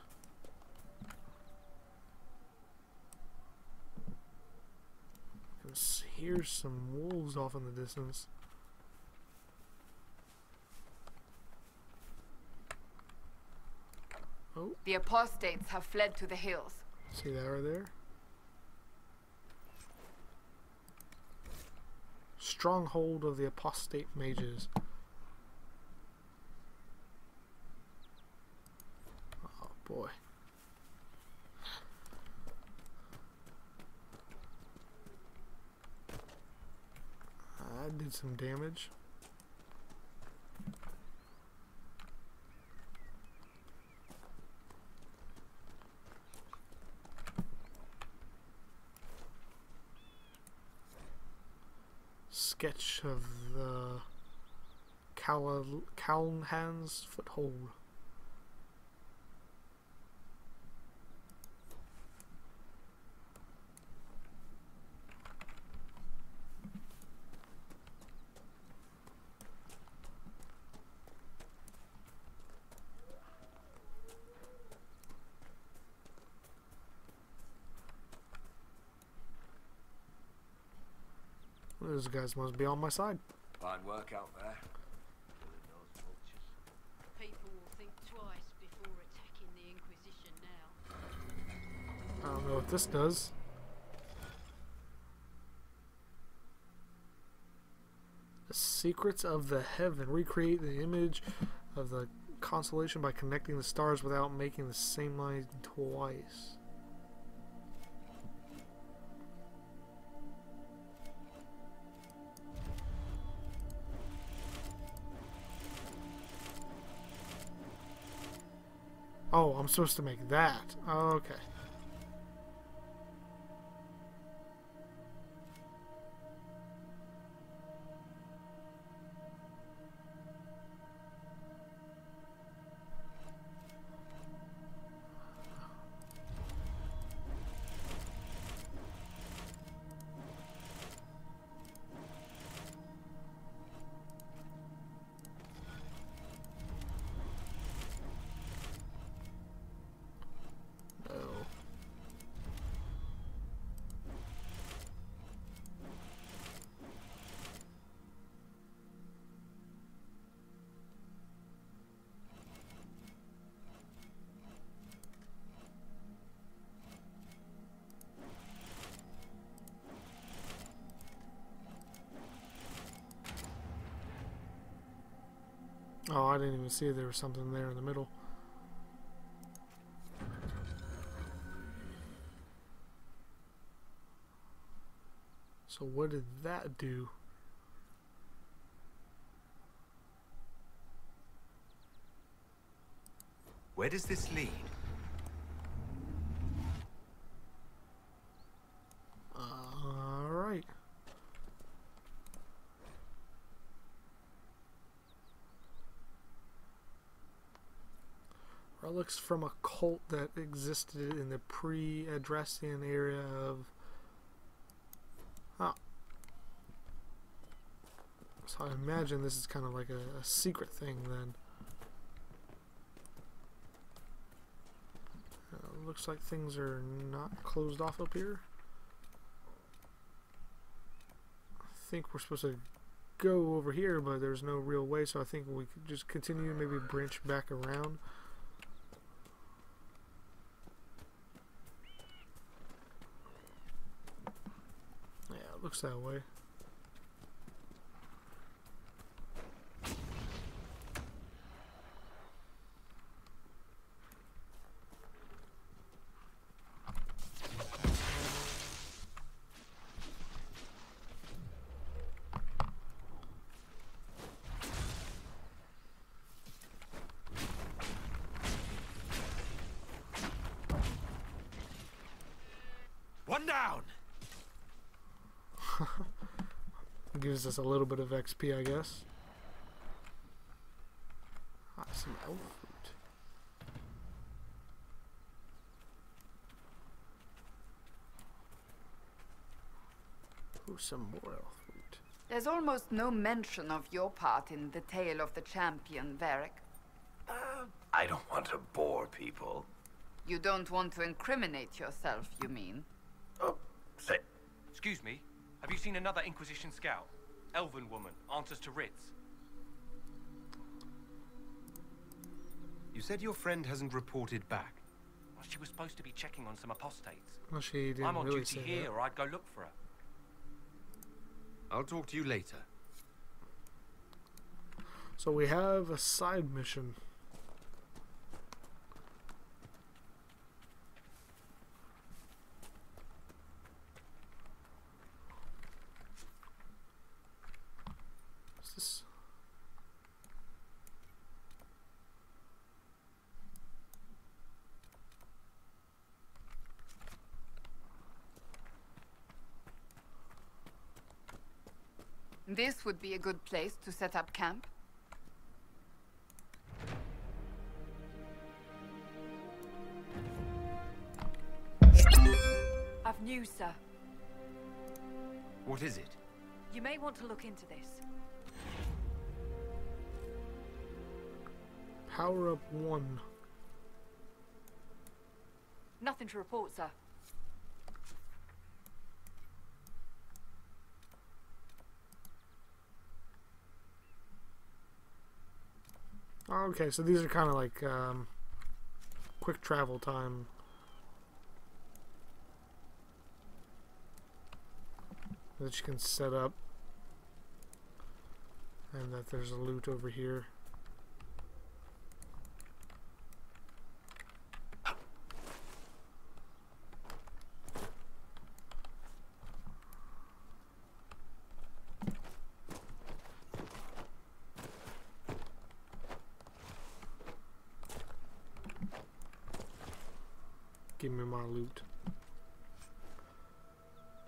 Here's some wolves off in the distance. Oh. The apostates have fled to the hills. See that right there? Stronghold of the apostate mages. Oh boy. I did some damage. Sketch of the Callahan's foothold. Those guys must be on my side. Fine work out there. People will think twice before attacking the Inquisition now. I don't know what this does. The secrets of the heaven. Recreate the image of the constellation by connecting the stars without making the same line twice. Oh, I'm supposed to make that. Okay. Oh, I didn't even see there was something there in the middle. So what did that do? Where does this lead? Alright. Relics from a cult that existed in the pre-Adrastian area of... Oh. So I imagine this is kind of like a secret thing then. Looks like things are not closed off up here. I think we're supposed to go over here, but there's no real way, so I think we could just continue, maybe branch back around. Yeah, it looks that way. One down. Gives us a little bit of XP, I guess. Ah, some elf fruit. Ooh, some more elf fruit. There's almost no mention of your part in the tale of the champion, Varric. I don't want to bore people. You don't want to incriminate yourself, you mean? Oh, say. Excuse me, have you seen another Inquisition scout? Elven woman, answers to writs. You said your friend hasn't reported back. Well, she was supposed to be checking on some apostates. Well, she didn't I'm on really duty say here, that. or I'd go look for her. I'll talk to you later. So we have a side mission. What's this? This would be a good place to set up camp. I've news, sir. What is it? You may want to look into this. Power up 1. Nothing to report, sir. Okay, so these are kind of like quick travel time. That you can set up. And that there's a loot over here. Give me my loot.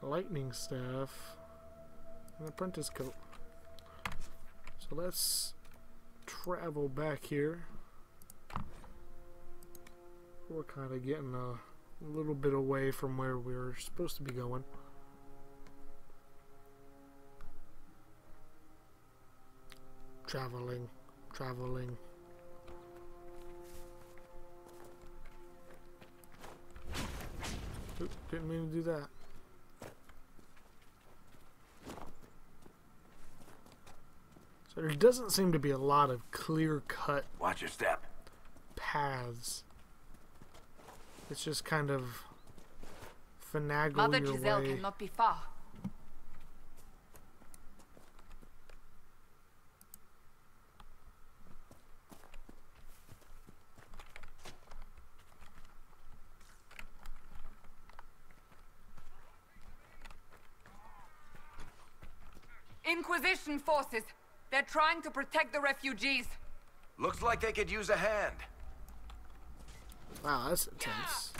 Lightning staff. An apprentice coat. So let's travel back here. We're kind of getting a little bit away from where we were supposed to be going. Traveling. Oop, didn't mean to do that. So there doesn't seem to be a lot of clear-cut Watch your step. paths. It's just kind of finagle Mother your Giselle way. cannot be far. Inquisition forces. They're trying to protect the refugees. Looks like they could use a hand. Wow, that's intense.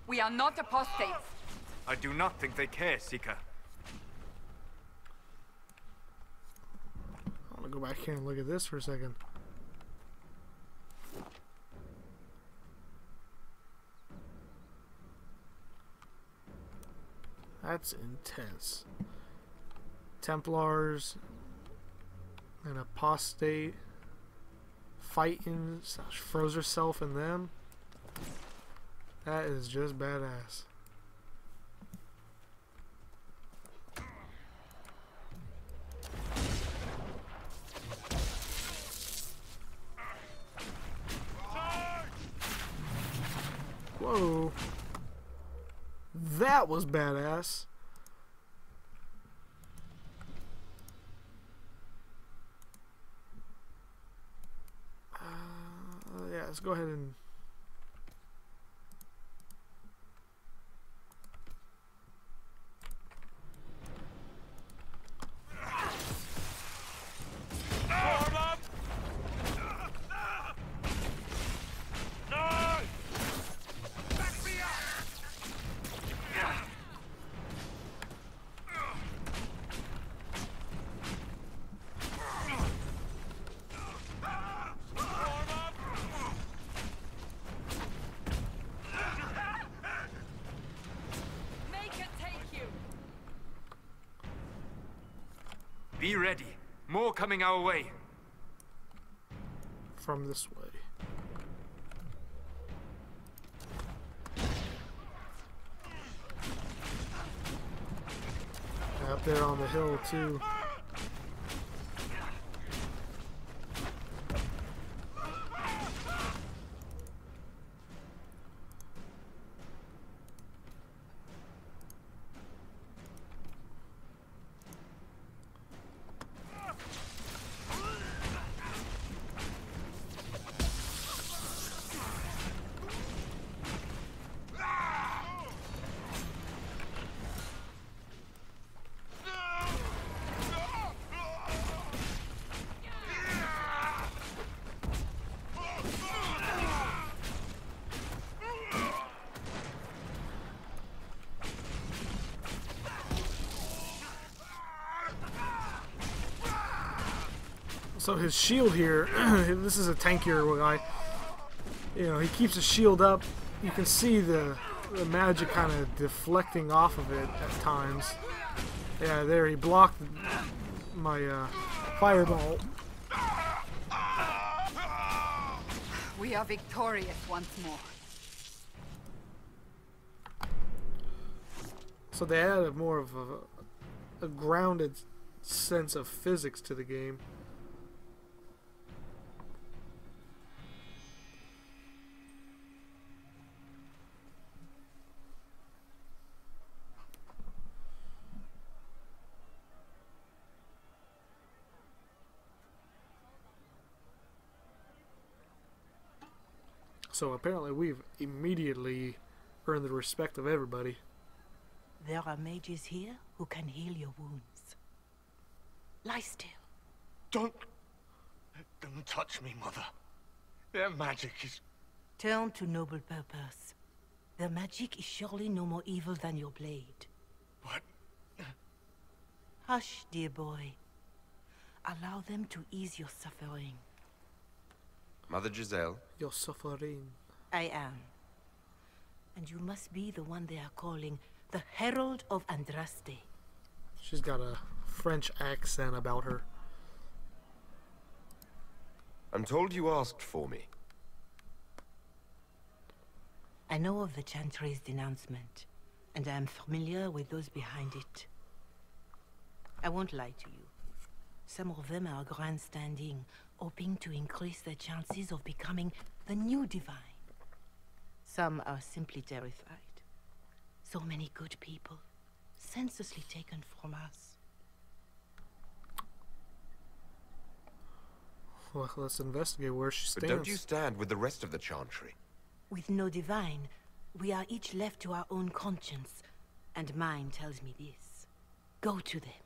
We are not apostates. I do not think they care, Seeker. I want to go back here and look at this for a second. That's intense. Templars, an apostate, fighting, froze herself in them. That is just badass. Whoa. That was badass. Yeah, let's go ahead and... Be ready. More coming our way. From this way. Up there on the hill too. So his shield here, this is a tankier guy. You know, he keeps his shield up. You can see the magic kind of deflecting off of it at times. Yeah, there, he blocked my fireball. We are victorious once more. So they added more of a grounded sense of physics to the game. So apparently we've immediately earned the respect of everybody. There are mages here who can heal your wounds. Lie still. Don't touch me, Mother. Their magic is... Turn to noble purpose. Their magic is surely no more evil than your blade. What? Hush, dear boy. Allow them to ease your suffering. Mother Giselle? Your suffering. I am. And you must be the one they are calling the Herald of Andraste. She's got a French accent about her. I'm told you asked for me. I know of the Chantry's denouncement, and I am familiar with those behind it. I won't lie to you. Some of them are grandstanding, hoping to increase their chances of becoming the new divine. Some are simply terrified. So many good people, senselessly taken from us. Well, let's investigate where she stands. But don't you stand with the rest of the Chantry? With no divine, we are each left to our own conscience, and mine tells me this. Go to them.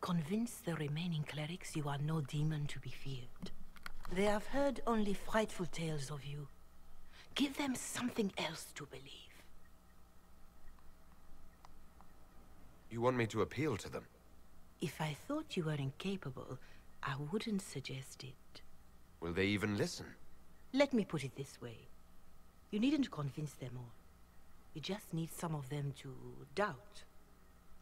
Convince the remaining clerics you are no demon to be feared. They have heard only frightful tales of you. Give them something else to believe. You want me to appeal to them? If I thought you were incapable, I wouldn't suggest it. Will they even listen? Let me put it this way. You needn't convince them all. You just need some of them to doubt.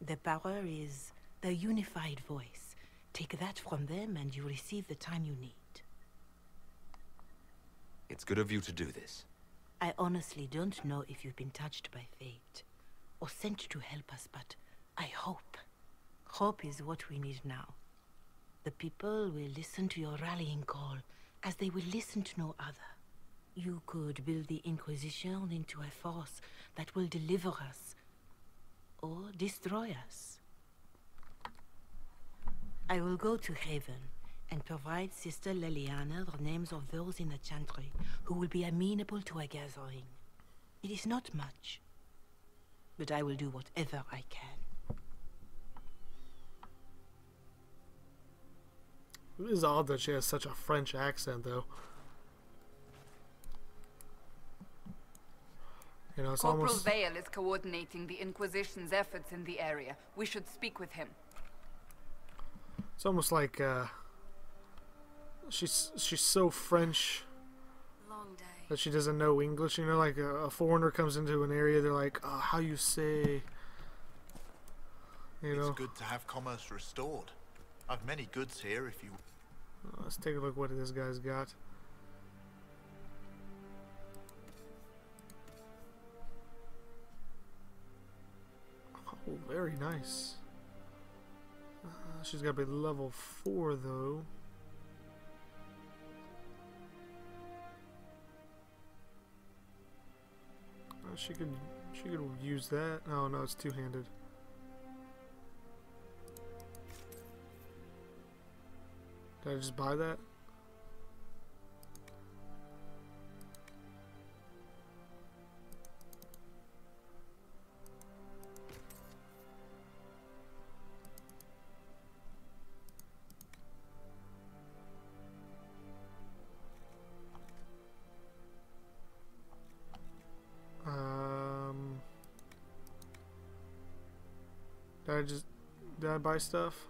The power is the unified voice. Take that from them and you receive the time you need. It's good of you to do this. I honestly don't know if you've been touched by fate, or sent to help us, but I hope. Hope is what we need now. The people will listen to your rallying call, as they will listen to no other. You could build the Inquisition into a force that will deliver us, or destroy us. I will go to Haven, and provide Sister Leliana the names of those in the Chantry who will be amenable to a gathering. It is not much, but I will do whatever I can. It is odd that she has such a French accent, though. You know, it's Corporal almost... Vale is coordinating the Inquisition's efforts in the area. We should speak with him. It's almost like, she's so French that she doesn't know English. You know, like a foreigner comes into an area, they're like, how you say, you know. It's good to have commerce restored. I've many goods here if you... Let's take a look what this guy's got. Oh, very nice. She's got to be level 4 though. She could use that. Oh no, it's two-handed. Did I just buy that? Did I buy stuff?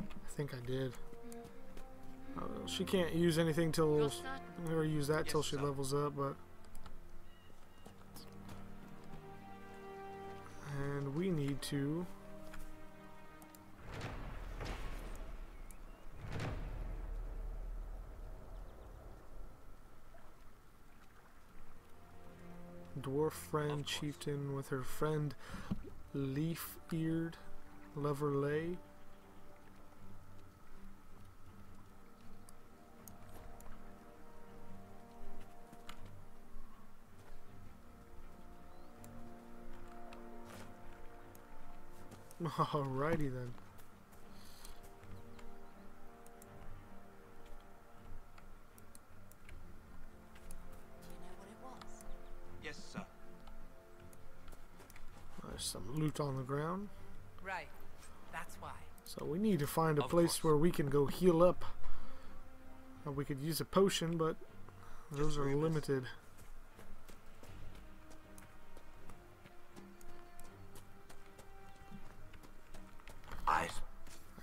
I think I did. She can't use anything till... I'm gonna use that till she levels up, but... And we need to... dwarf friend chieftain with her friend leaf-eared lover lay. Alrighty then. Yes, sir. There's some loot on the ground. Right. That's why. So we need to find a place where we can go heal up. We could use a potion, but those are limited.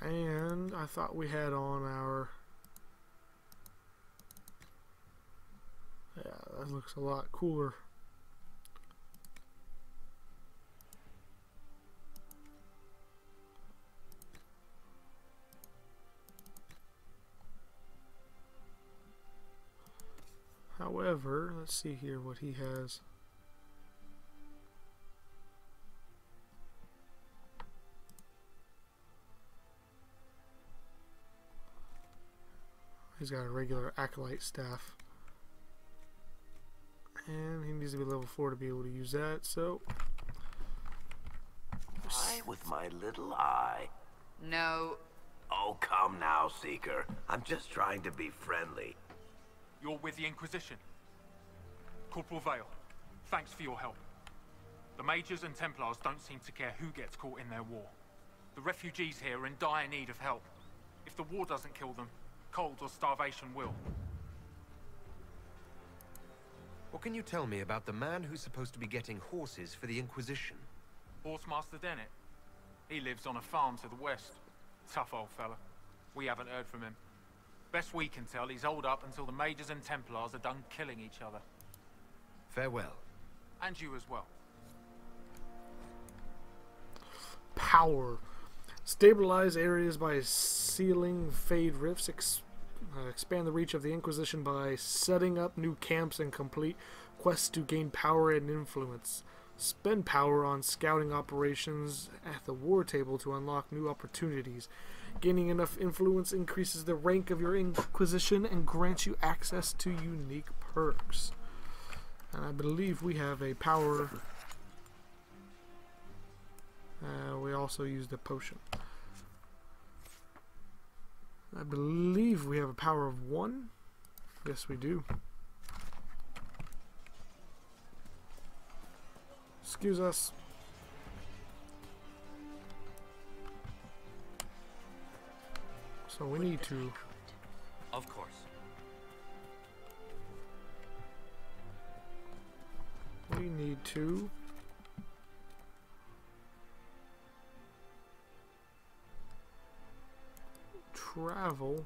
And I thought we had on our... Yeah, that looks a lot cooler. However, let's see here what he has. He's got a regular acolyte staff. And he needs to be level 4 to be able to use that, so... I with my little eye. No. Oh, come now, Seeker. I'm just trying to be friendly. You're with the Inquisition. Corporal Vale, thanks for your help. The Mages and Templars don't seem to care who gets caught in their war. The refugees here are in dire need of help. If the war doesn't kill them, cold or starvation will. What can you tell me about the man who's supposed to be getting horses for the Inquisition? Horsemaster Dennett. He lives on a farm to the west. Tough old fella. We haven't heard from him. Best we can tell, he's holed up until the Mages and Templars are done killing each other. Farewell. And you as well. Power. Stabilize areas by sealing fade rifts. Expand the reach of the Inquisition by setting up new camps and complete quests to gain power and influence. Spend power on scouting operations at the war table to unlock new opportunities. Gaining enough influence increases the rank of your Inquisition and grants you access to unique perks. And I believe we have a power. We also used a potion. I believe we have a power of 1. Yes, we do. Excuse us. So we need to... Of course. We need to... travel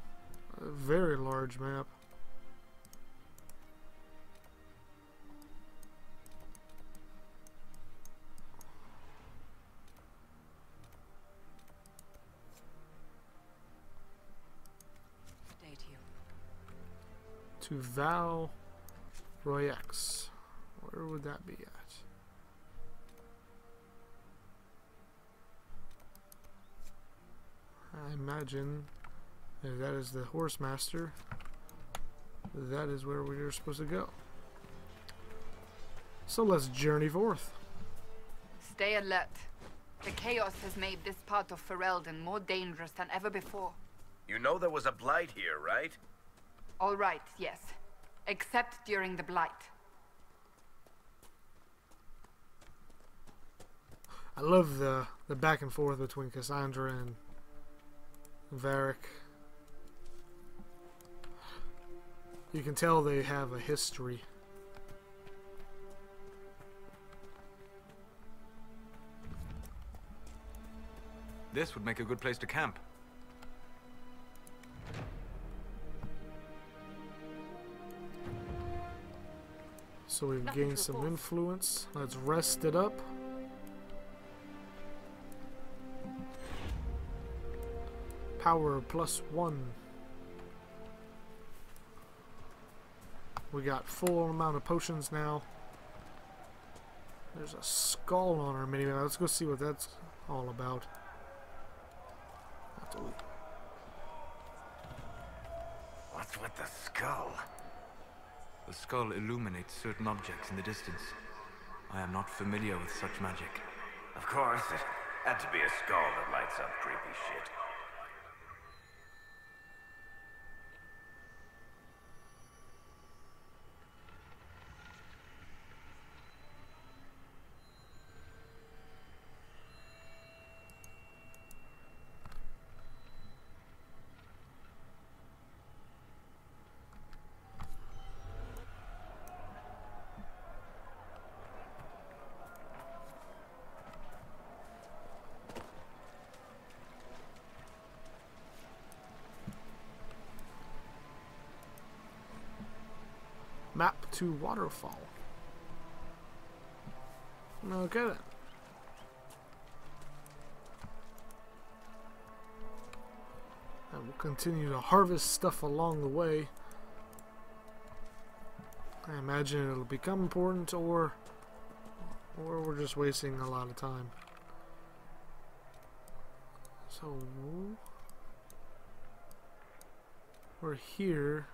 a very large map. To Val Royex. Where would that be at? I imagine if that is the horse master, that is where we are supposed to go. So let's journey forth. Stay alert. The chaos has made this part of Ferelden more dangerous than ever before. You know there was a blight here, right? All right, yes. Except during the Blight. I love the back and forth between Cassandra and Varric. You can tell they have a history. This would make a good place to camp. So we've gained some influence. Let's rest it up. Power +1. We got full amount of potions now. There's a skull on our minimap. Let's go see what that's all about. What's with the skull? The skull illuminates certain objects in the distance. I am not familiar with such magic. Of course, it had to be a skull that lights up creepy shit. Map to waterfall. Okay then. And we'll continue to harvest stuff along the way. I imagine it'll become important, or we're just wasting a lot of time. So we're here.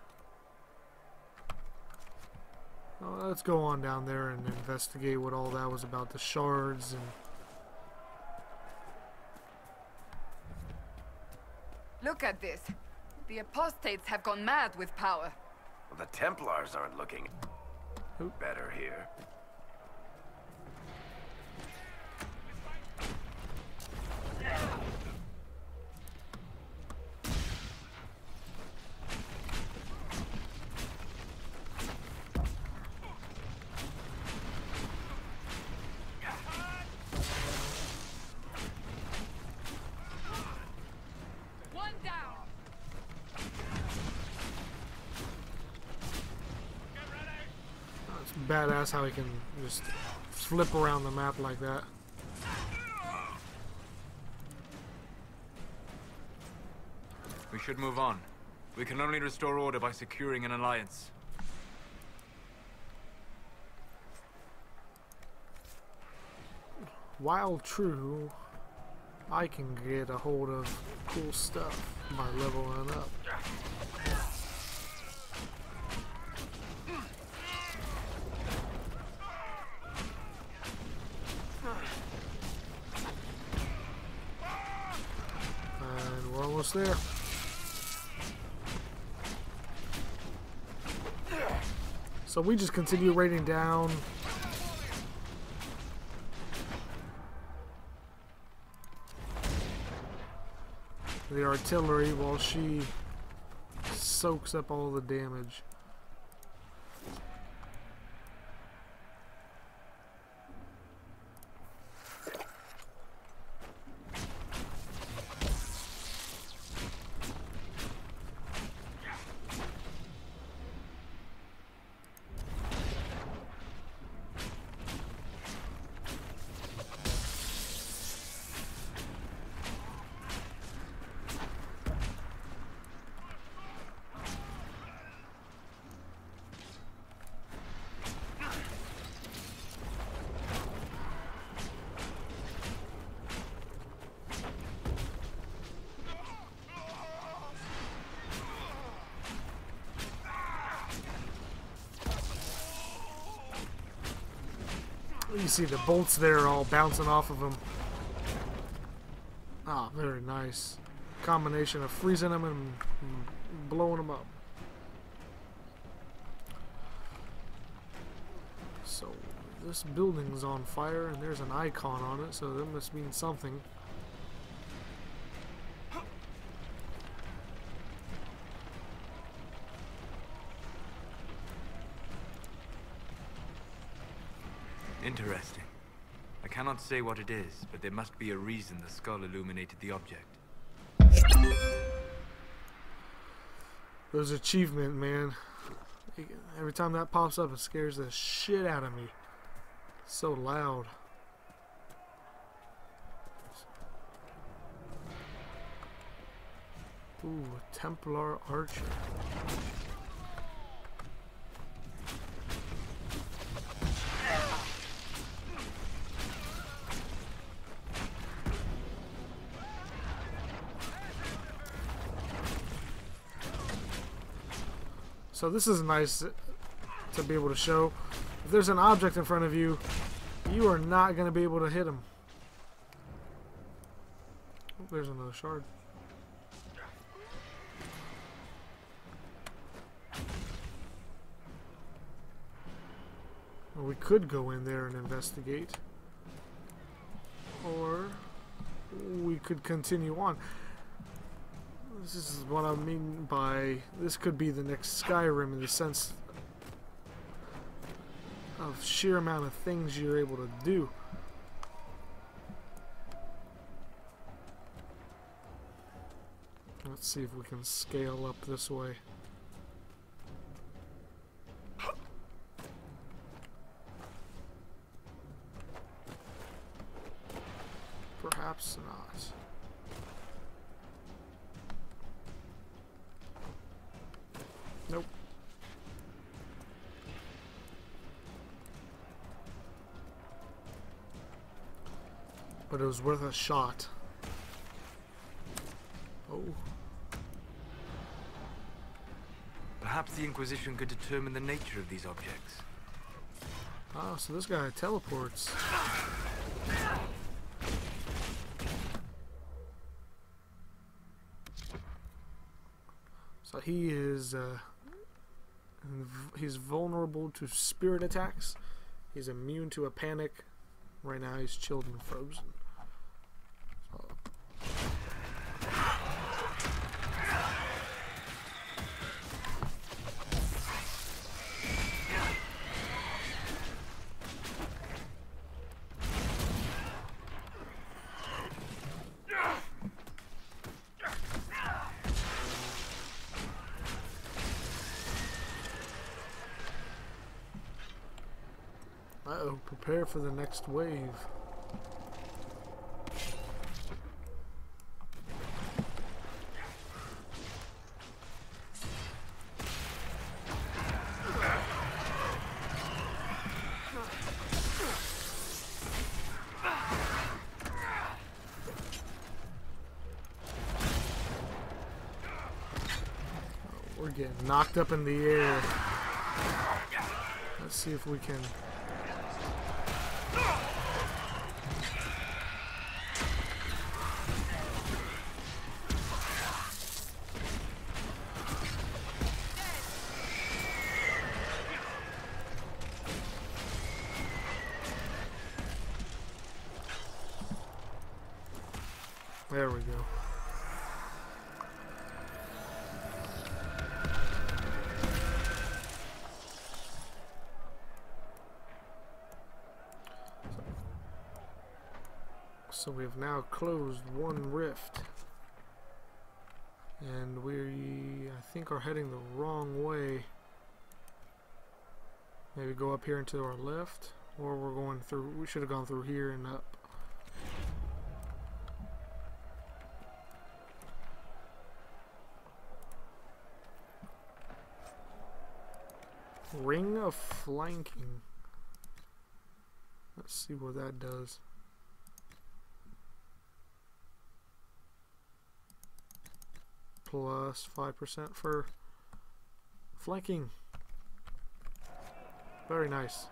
Well, let's go on down there and investigate what all that was about, the shards and... Look at this. The apostates have gone mad with power. Well, the Templars aren't looking better here. Badass how he can just flip around the map like that. We should move on. We can only restore order by securing an alliance. While true, I can get a hold of cool stuff by leveling up. And we're almost there. So we just continue raiding down. The artillery while she soaks up all the damage. You see the bolts there all bouncing off of him. Ah, very nice. Combination of freezing them and blowing them up. So this building's on fire and there's an icon on it, so that must mean something. Interesting. I cannot say what it is, but there must be a reason the skull illuminated the object. Those achievement, man. Every time that pops up, it scares the shit out of me. It's so loud. Ooh, Templar Archer. So this is nice to be able to show. If there's an object in front of you, you are not going to be able to hit him. Oh, there's another shard. Well, we could go in there and investigate. Or we could continue on. This is what I mean by this could be the next Skyrim in the sense of sheer amount of things you're able to do. Let's see if we can scale up this way. Perhaps not. Nope. But it was worth a shot. Oh. Perhaps the Inquisition could determine the nature of these objects. Ah, so this guy teleports. So he is he's vulnerable to spirit attacks. He's immune to a panic. Right now he's chilled and frozen. So. Uh-oh, prepare for the next wave. We're getting knocked up in the air. Let's see if we can... There we go. So we have now closed one rift. And we, I think, are heading the wrong way. Maybe go up here and to our left. Or we're going through, we should have gone through here and up. Ring of flanking. Let's see what that does. Plus 5% for flanking. Very nice.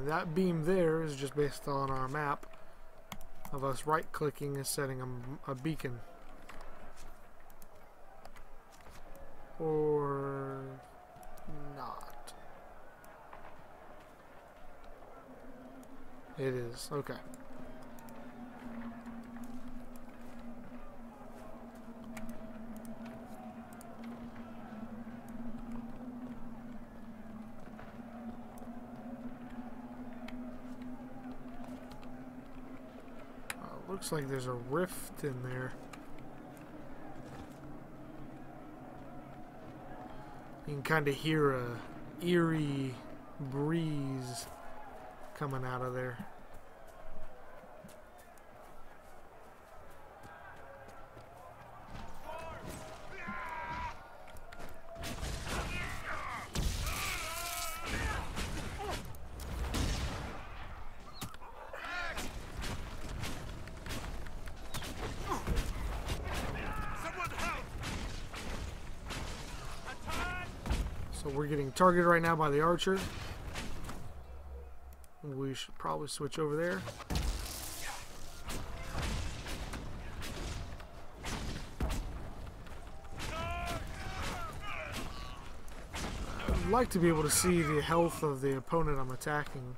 That beam there is just based on our map of us right clicking and setting a beacon. Or not. It is. Okay. Looks like there's a rift in there. You can kind of hear a eerie breeze coming out of there. But we're getting targeted right now by the archer. We should probably switch over there. I'd like to be able to see the health of the opponent I'm attacking.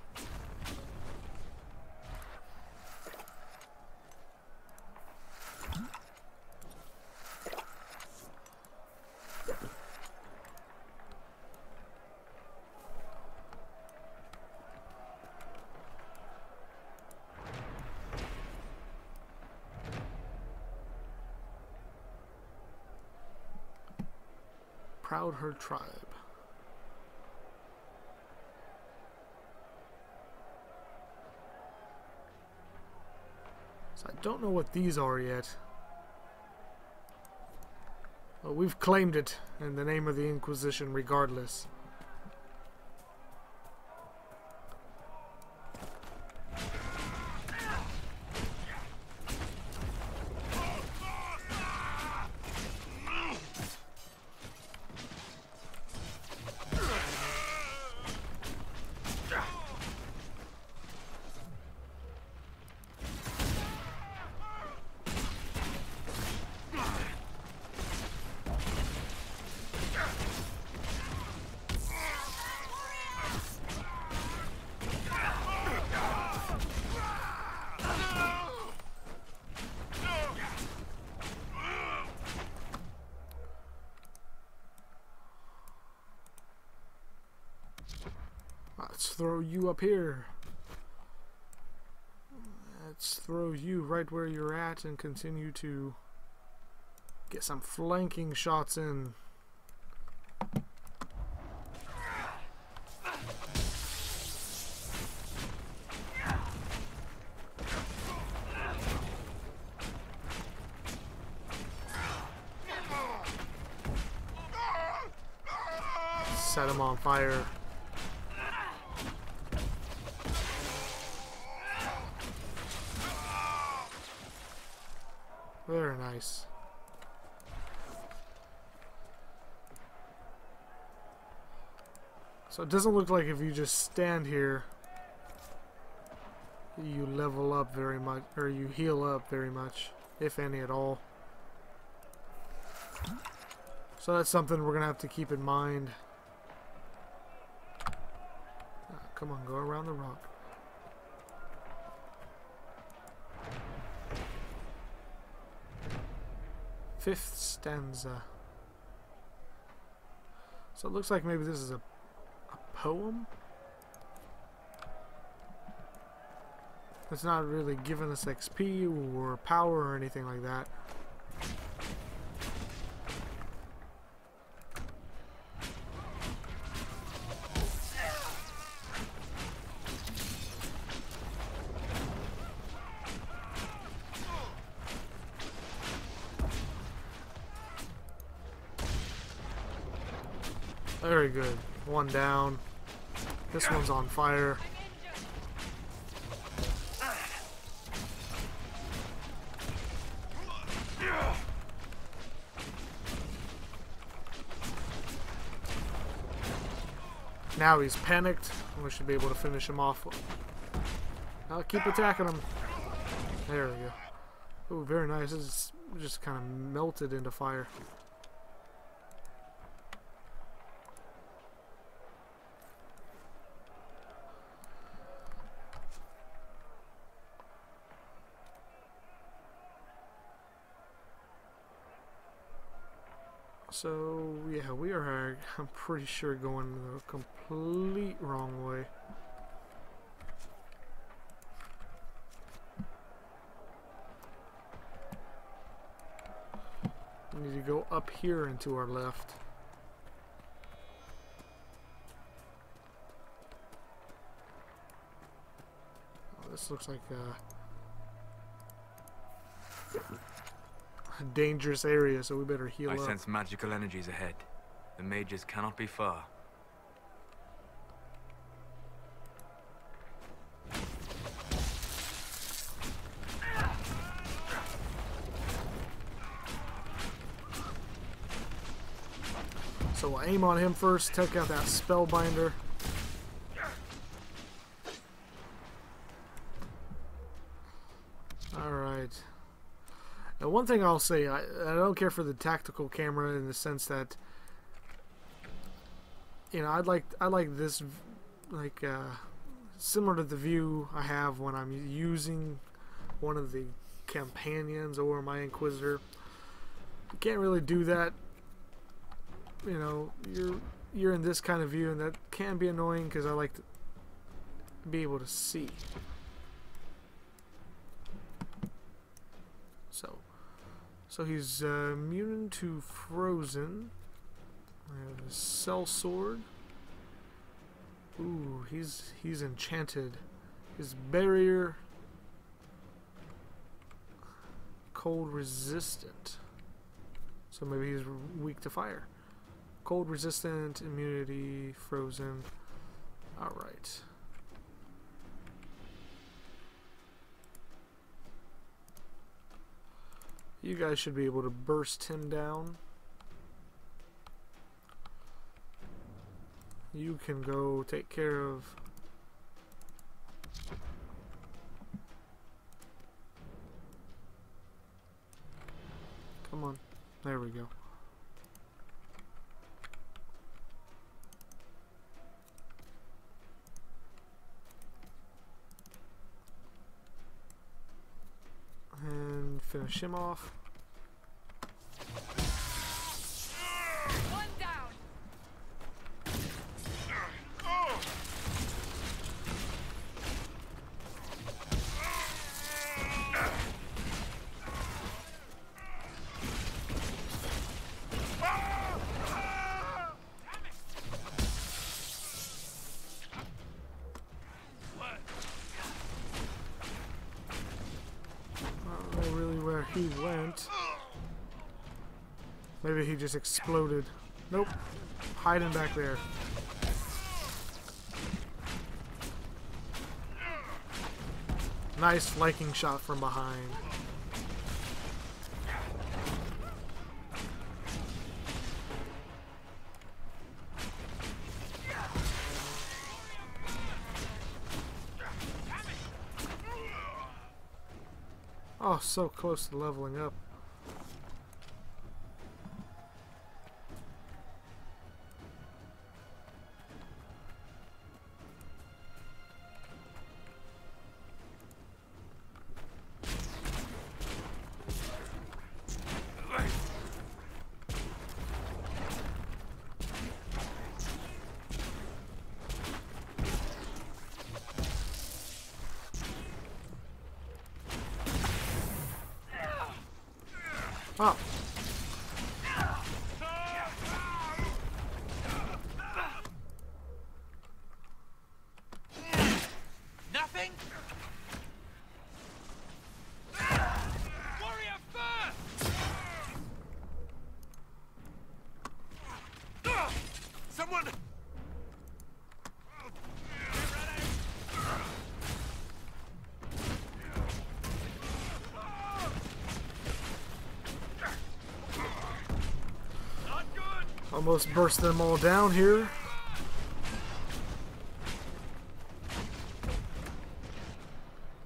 Proud her tribe. So I don't know what these are yet. Well, we've claimed it in the name of the Inquisition regardless. Let's throw you up here. Let's throw you right where you're at and continue to get some flanking shots in. Set him on fire. Very nice. So it doesn't look like if you just stand here, you level up very much, or you heal up very much, if any at all. So that's something we're gonna have to keep in mind. Come on, go around the rock. Fifth stanza. So it looks like maybe this is a poem. It's not really giving us XP or power or anything like that. Very good. One down. This one's on fire. Now he's panicked. We should be able to finish him off. I'll keep attacking him. There we go. Oh, very nice. It's just kind of melted into fire. So, yeah, we are, I'm pretty sure, going the complete wrong way. We need to go up here and to our left. Oh, this looks like a dangerous area, so we better heal up. I sense magical energies ahead. The mages cannot be far. So we'll aim on him first, take out that spellbinder. Alright. Now one thing I'll say, I don't care for the tactical camera in the sense that, you know, I like this, like, similar to the view I have when I'm using one of the companions or my Inquisitor. You can't really do that. You know, you're in this kind of view, and that can be annoying because I like to be able to see. So he's immune to frozen. I have a cell sword. Ooh, he's enchanted. His barrier, cold resistant. So maybe he's weak to fire. Cold resistant, immunity, frozen. Alright. You guys should be able to burst him down. You can go take care of... Come on. There we go. And finish him off. One down. He went. Maybe he just exploded. Nope. Hiding back there. Nice flanking shot from behind. Oh, so close to leveling up. Oh. Nothing? Warrior first! Someone! Almost burst them all down here.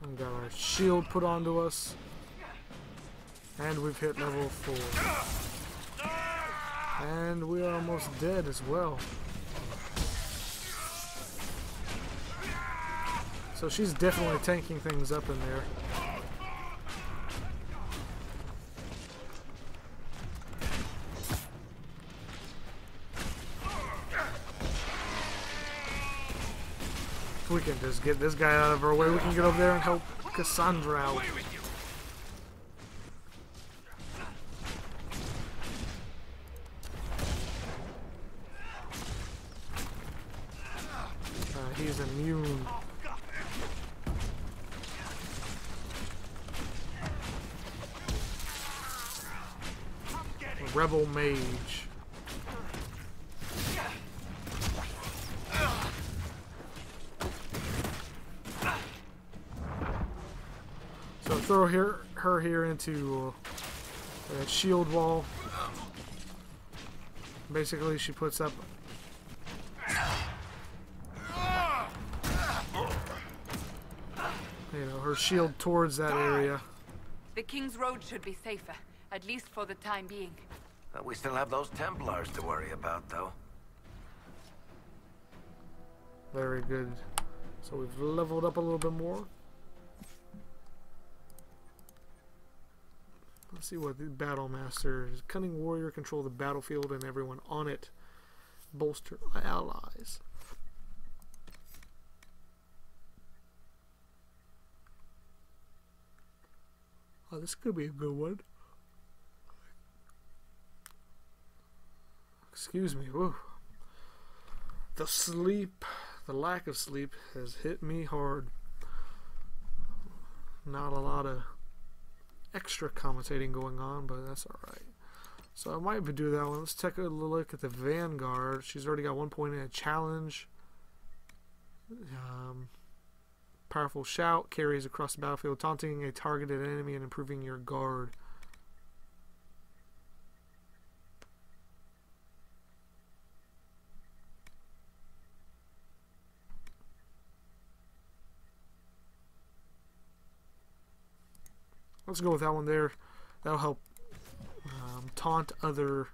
We got our shield put onto us. And we've hit level 4. And we are almost dead as well. So she's definitely tanking things up in there. If we can just get this guy out of our way, we can get over there and help Cassandra out. He's immune. Rebel mage. So throw her here into that shield wall. Basically, she puts up... you know, her shield towards that area. The King's Road should be safer, at least for the time being. But we still have those Templars to worry about, though. Very good. So we've leveled up a little bit more. Let's see what the Battle Master is. Cunning warrior, control the battlefield and everyone on it. Bolster allies. Oh, this could be a good one. Excuse me. Whoa. The sleep, the lack of sleep has hit me hard. Not a lot of extra commentating going on, but that's alright. So I might do that one. Let's take a look at the Vanguard. She's already got 1 point in a challenge. Powerful shout carries across the battlefield, taunting a targeted enemy and improving your guard. Let's go with that one there. That'll help taunt other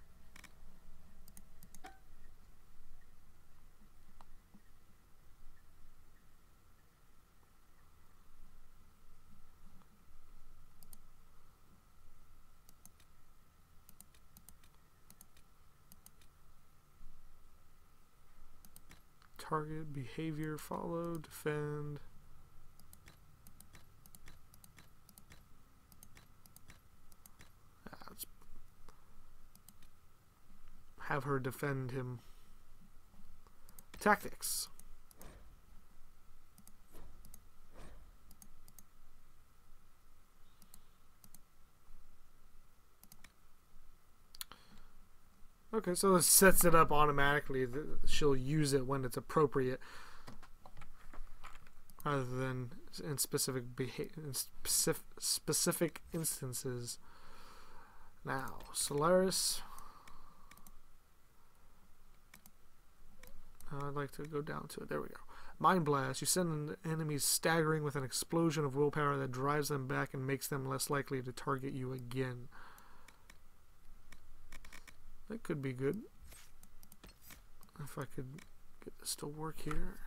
target behavior, follow, defend. Have her defend him. Tactics. Okay, so it sets it up automatically. She'll use it when it's appropriate, rather than in specific instances. Now, Solaris. I'd like to go down to it. There we go. Mind Blast. You send enemies staggering with an explosion of willpower that drives them back and makes them less likely to target you again. That could be good. If I could get this to work here.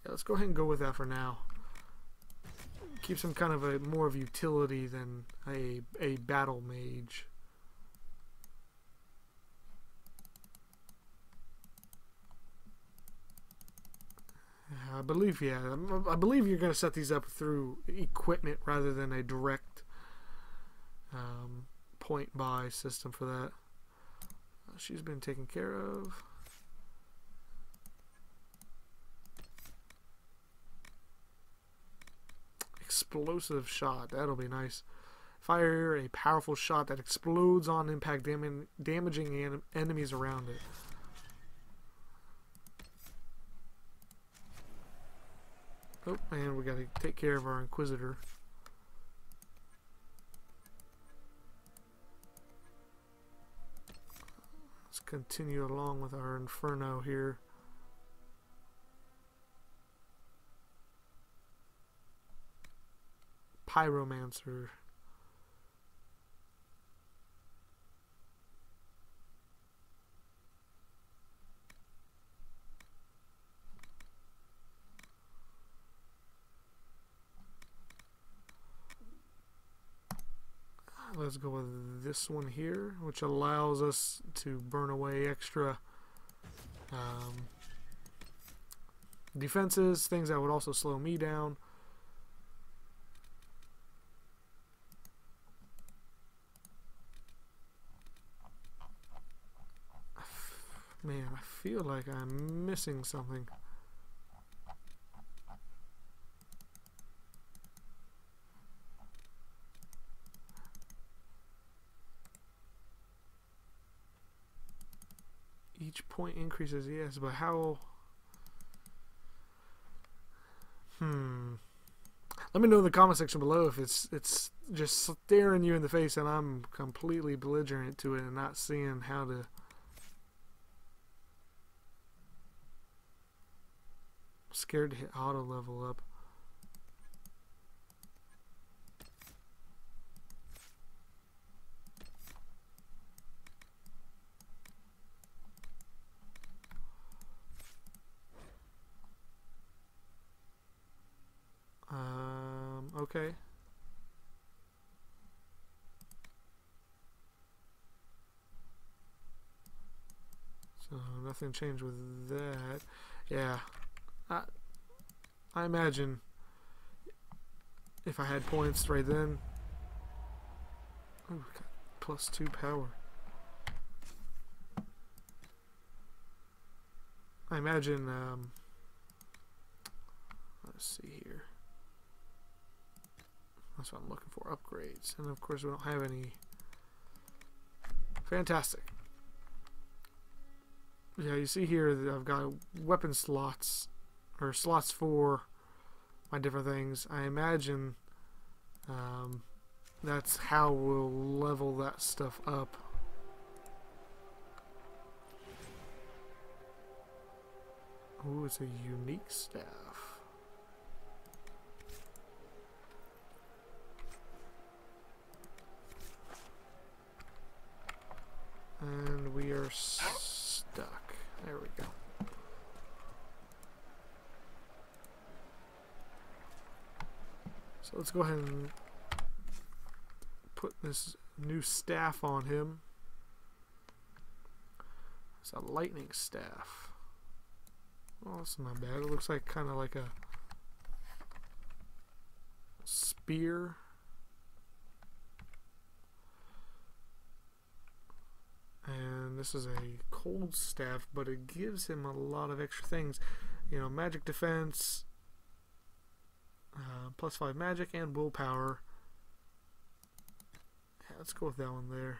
Yeah, let's go ahead and go with that for now. Keeps him kind of a more of utility than a battle mage. I believe you're going to set these up through equipment rather than a direct point buy system for that. She's been taken care of. Explosive shot. That'll be nice. Fire a powerful shot that explodes on impact, damaging enemies around it. Oh, and we gotta take care of our Inquisitor. Let's continue along with our Inferno here. Pyromancer. Let's go with this one here, which allows us to burn away extra defenses, things that would also slow me down. Man, I feel like I'm missing something. Each point increases, yes, but how? Let me know in the comment section below if it's just staring you in the face and I'm completely belligerent to it and not seeing how to. I'm scared to hit auto level up. Okay. So nothing changed with that. Yeah. I imagine if I had points right then. Ooh, got +2 power. I imagine, let's see here. That's what I'm looking for, upgrades. And of course we don't have any. Fantastic. Yeah, you see here that I've got weapon slots, or slots for my different things. I imagine that's how we'll level that stuff up. Ooh, it's a unique staff. And we are stuck. There we go. So let's go ahead and put this new staff on him. It's a lightning staff. Oh, that's not bad. It looks like kind of like a spear. And this is a cold staff, but it gives him a lot of extra things. You know, magic defense, +5 magic, and willpower. Yeah, let's go with that one there.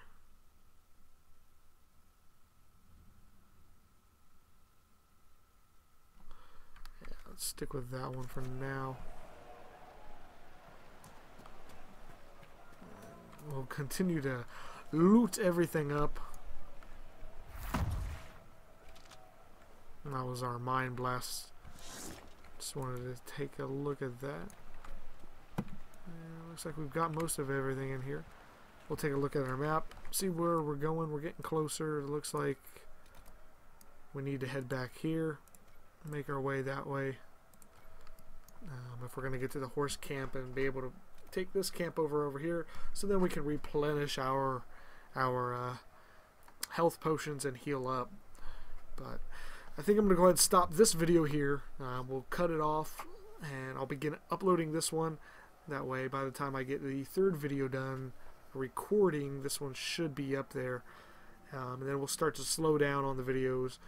Yeah, let's stick with that one for now. And we'll continue to loot everything up. And that was our mind blast. Just wanted to take a look at that. And looks like we've got most of everything in here. We'll take a look at our map, see where we're going. We're getting closer. It looks like we need to head back here, make our way that way. If we're going to get to the horse camp and be able to take this camp over here, so then we can replenish our health potions and heal up. But I think I'm going to go ahead and stop this video here. We'll cut it off and I'll begin uploading this one. That way, by the time I get the third video done recording, this one should be up there. And then we'll start to slow down on the videos.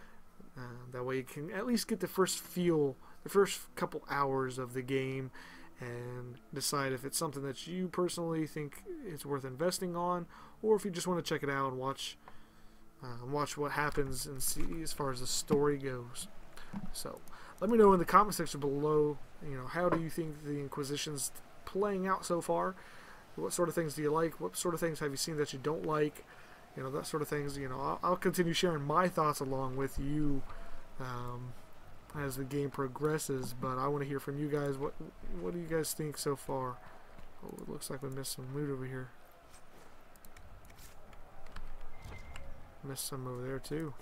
That way you can at least get the first feel, the first couple hours of the game, and decide if it's something that you personally think it's worth investing on, or if you just want to check it out and watch what happens and see as far as the story goes. So let me know in the comment section below, you know, how do you think the Inquisition's playing out so far? What sort of things do you like? What sort of things have you seen that you don't like? You know, that sort of things. You know, I'll continue sharing my thoughts along with you as the game progresses, but I want to hear from you guys. What do you guys think so far? Oh, it looks like we missed some loot over here. Missed some over there too.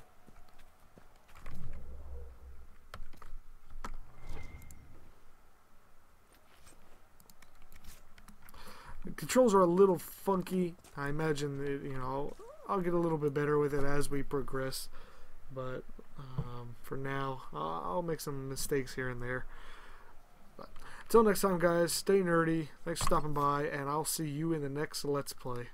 The controls are a little funky. I imagine that, you know, I'll get a little bit better with it as we progress, but for now I'll make some mistakes here and there. But until next time, guys, stay nerdy. Thanks for stopping by, and I'll see you in the next Let's Play.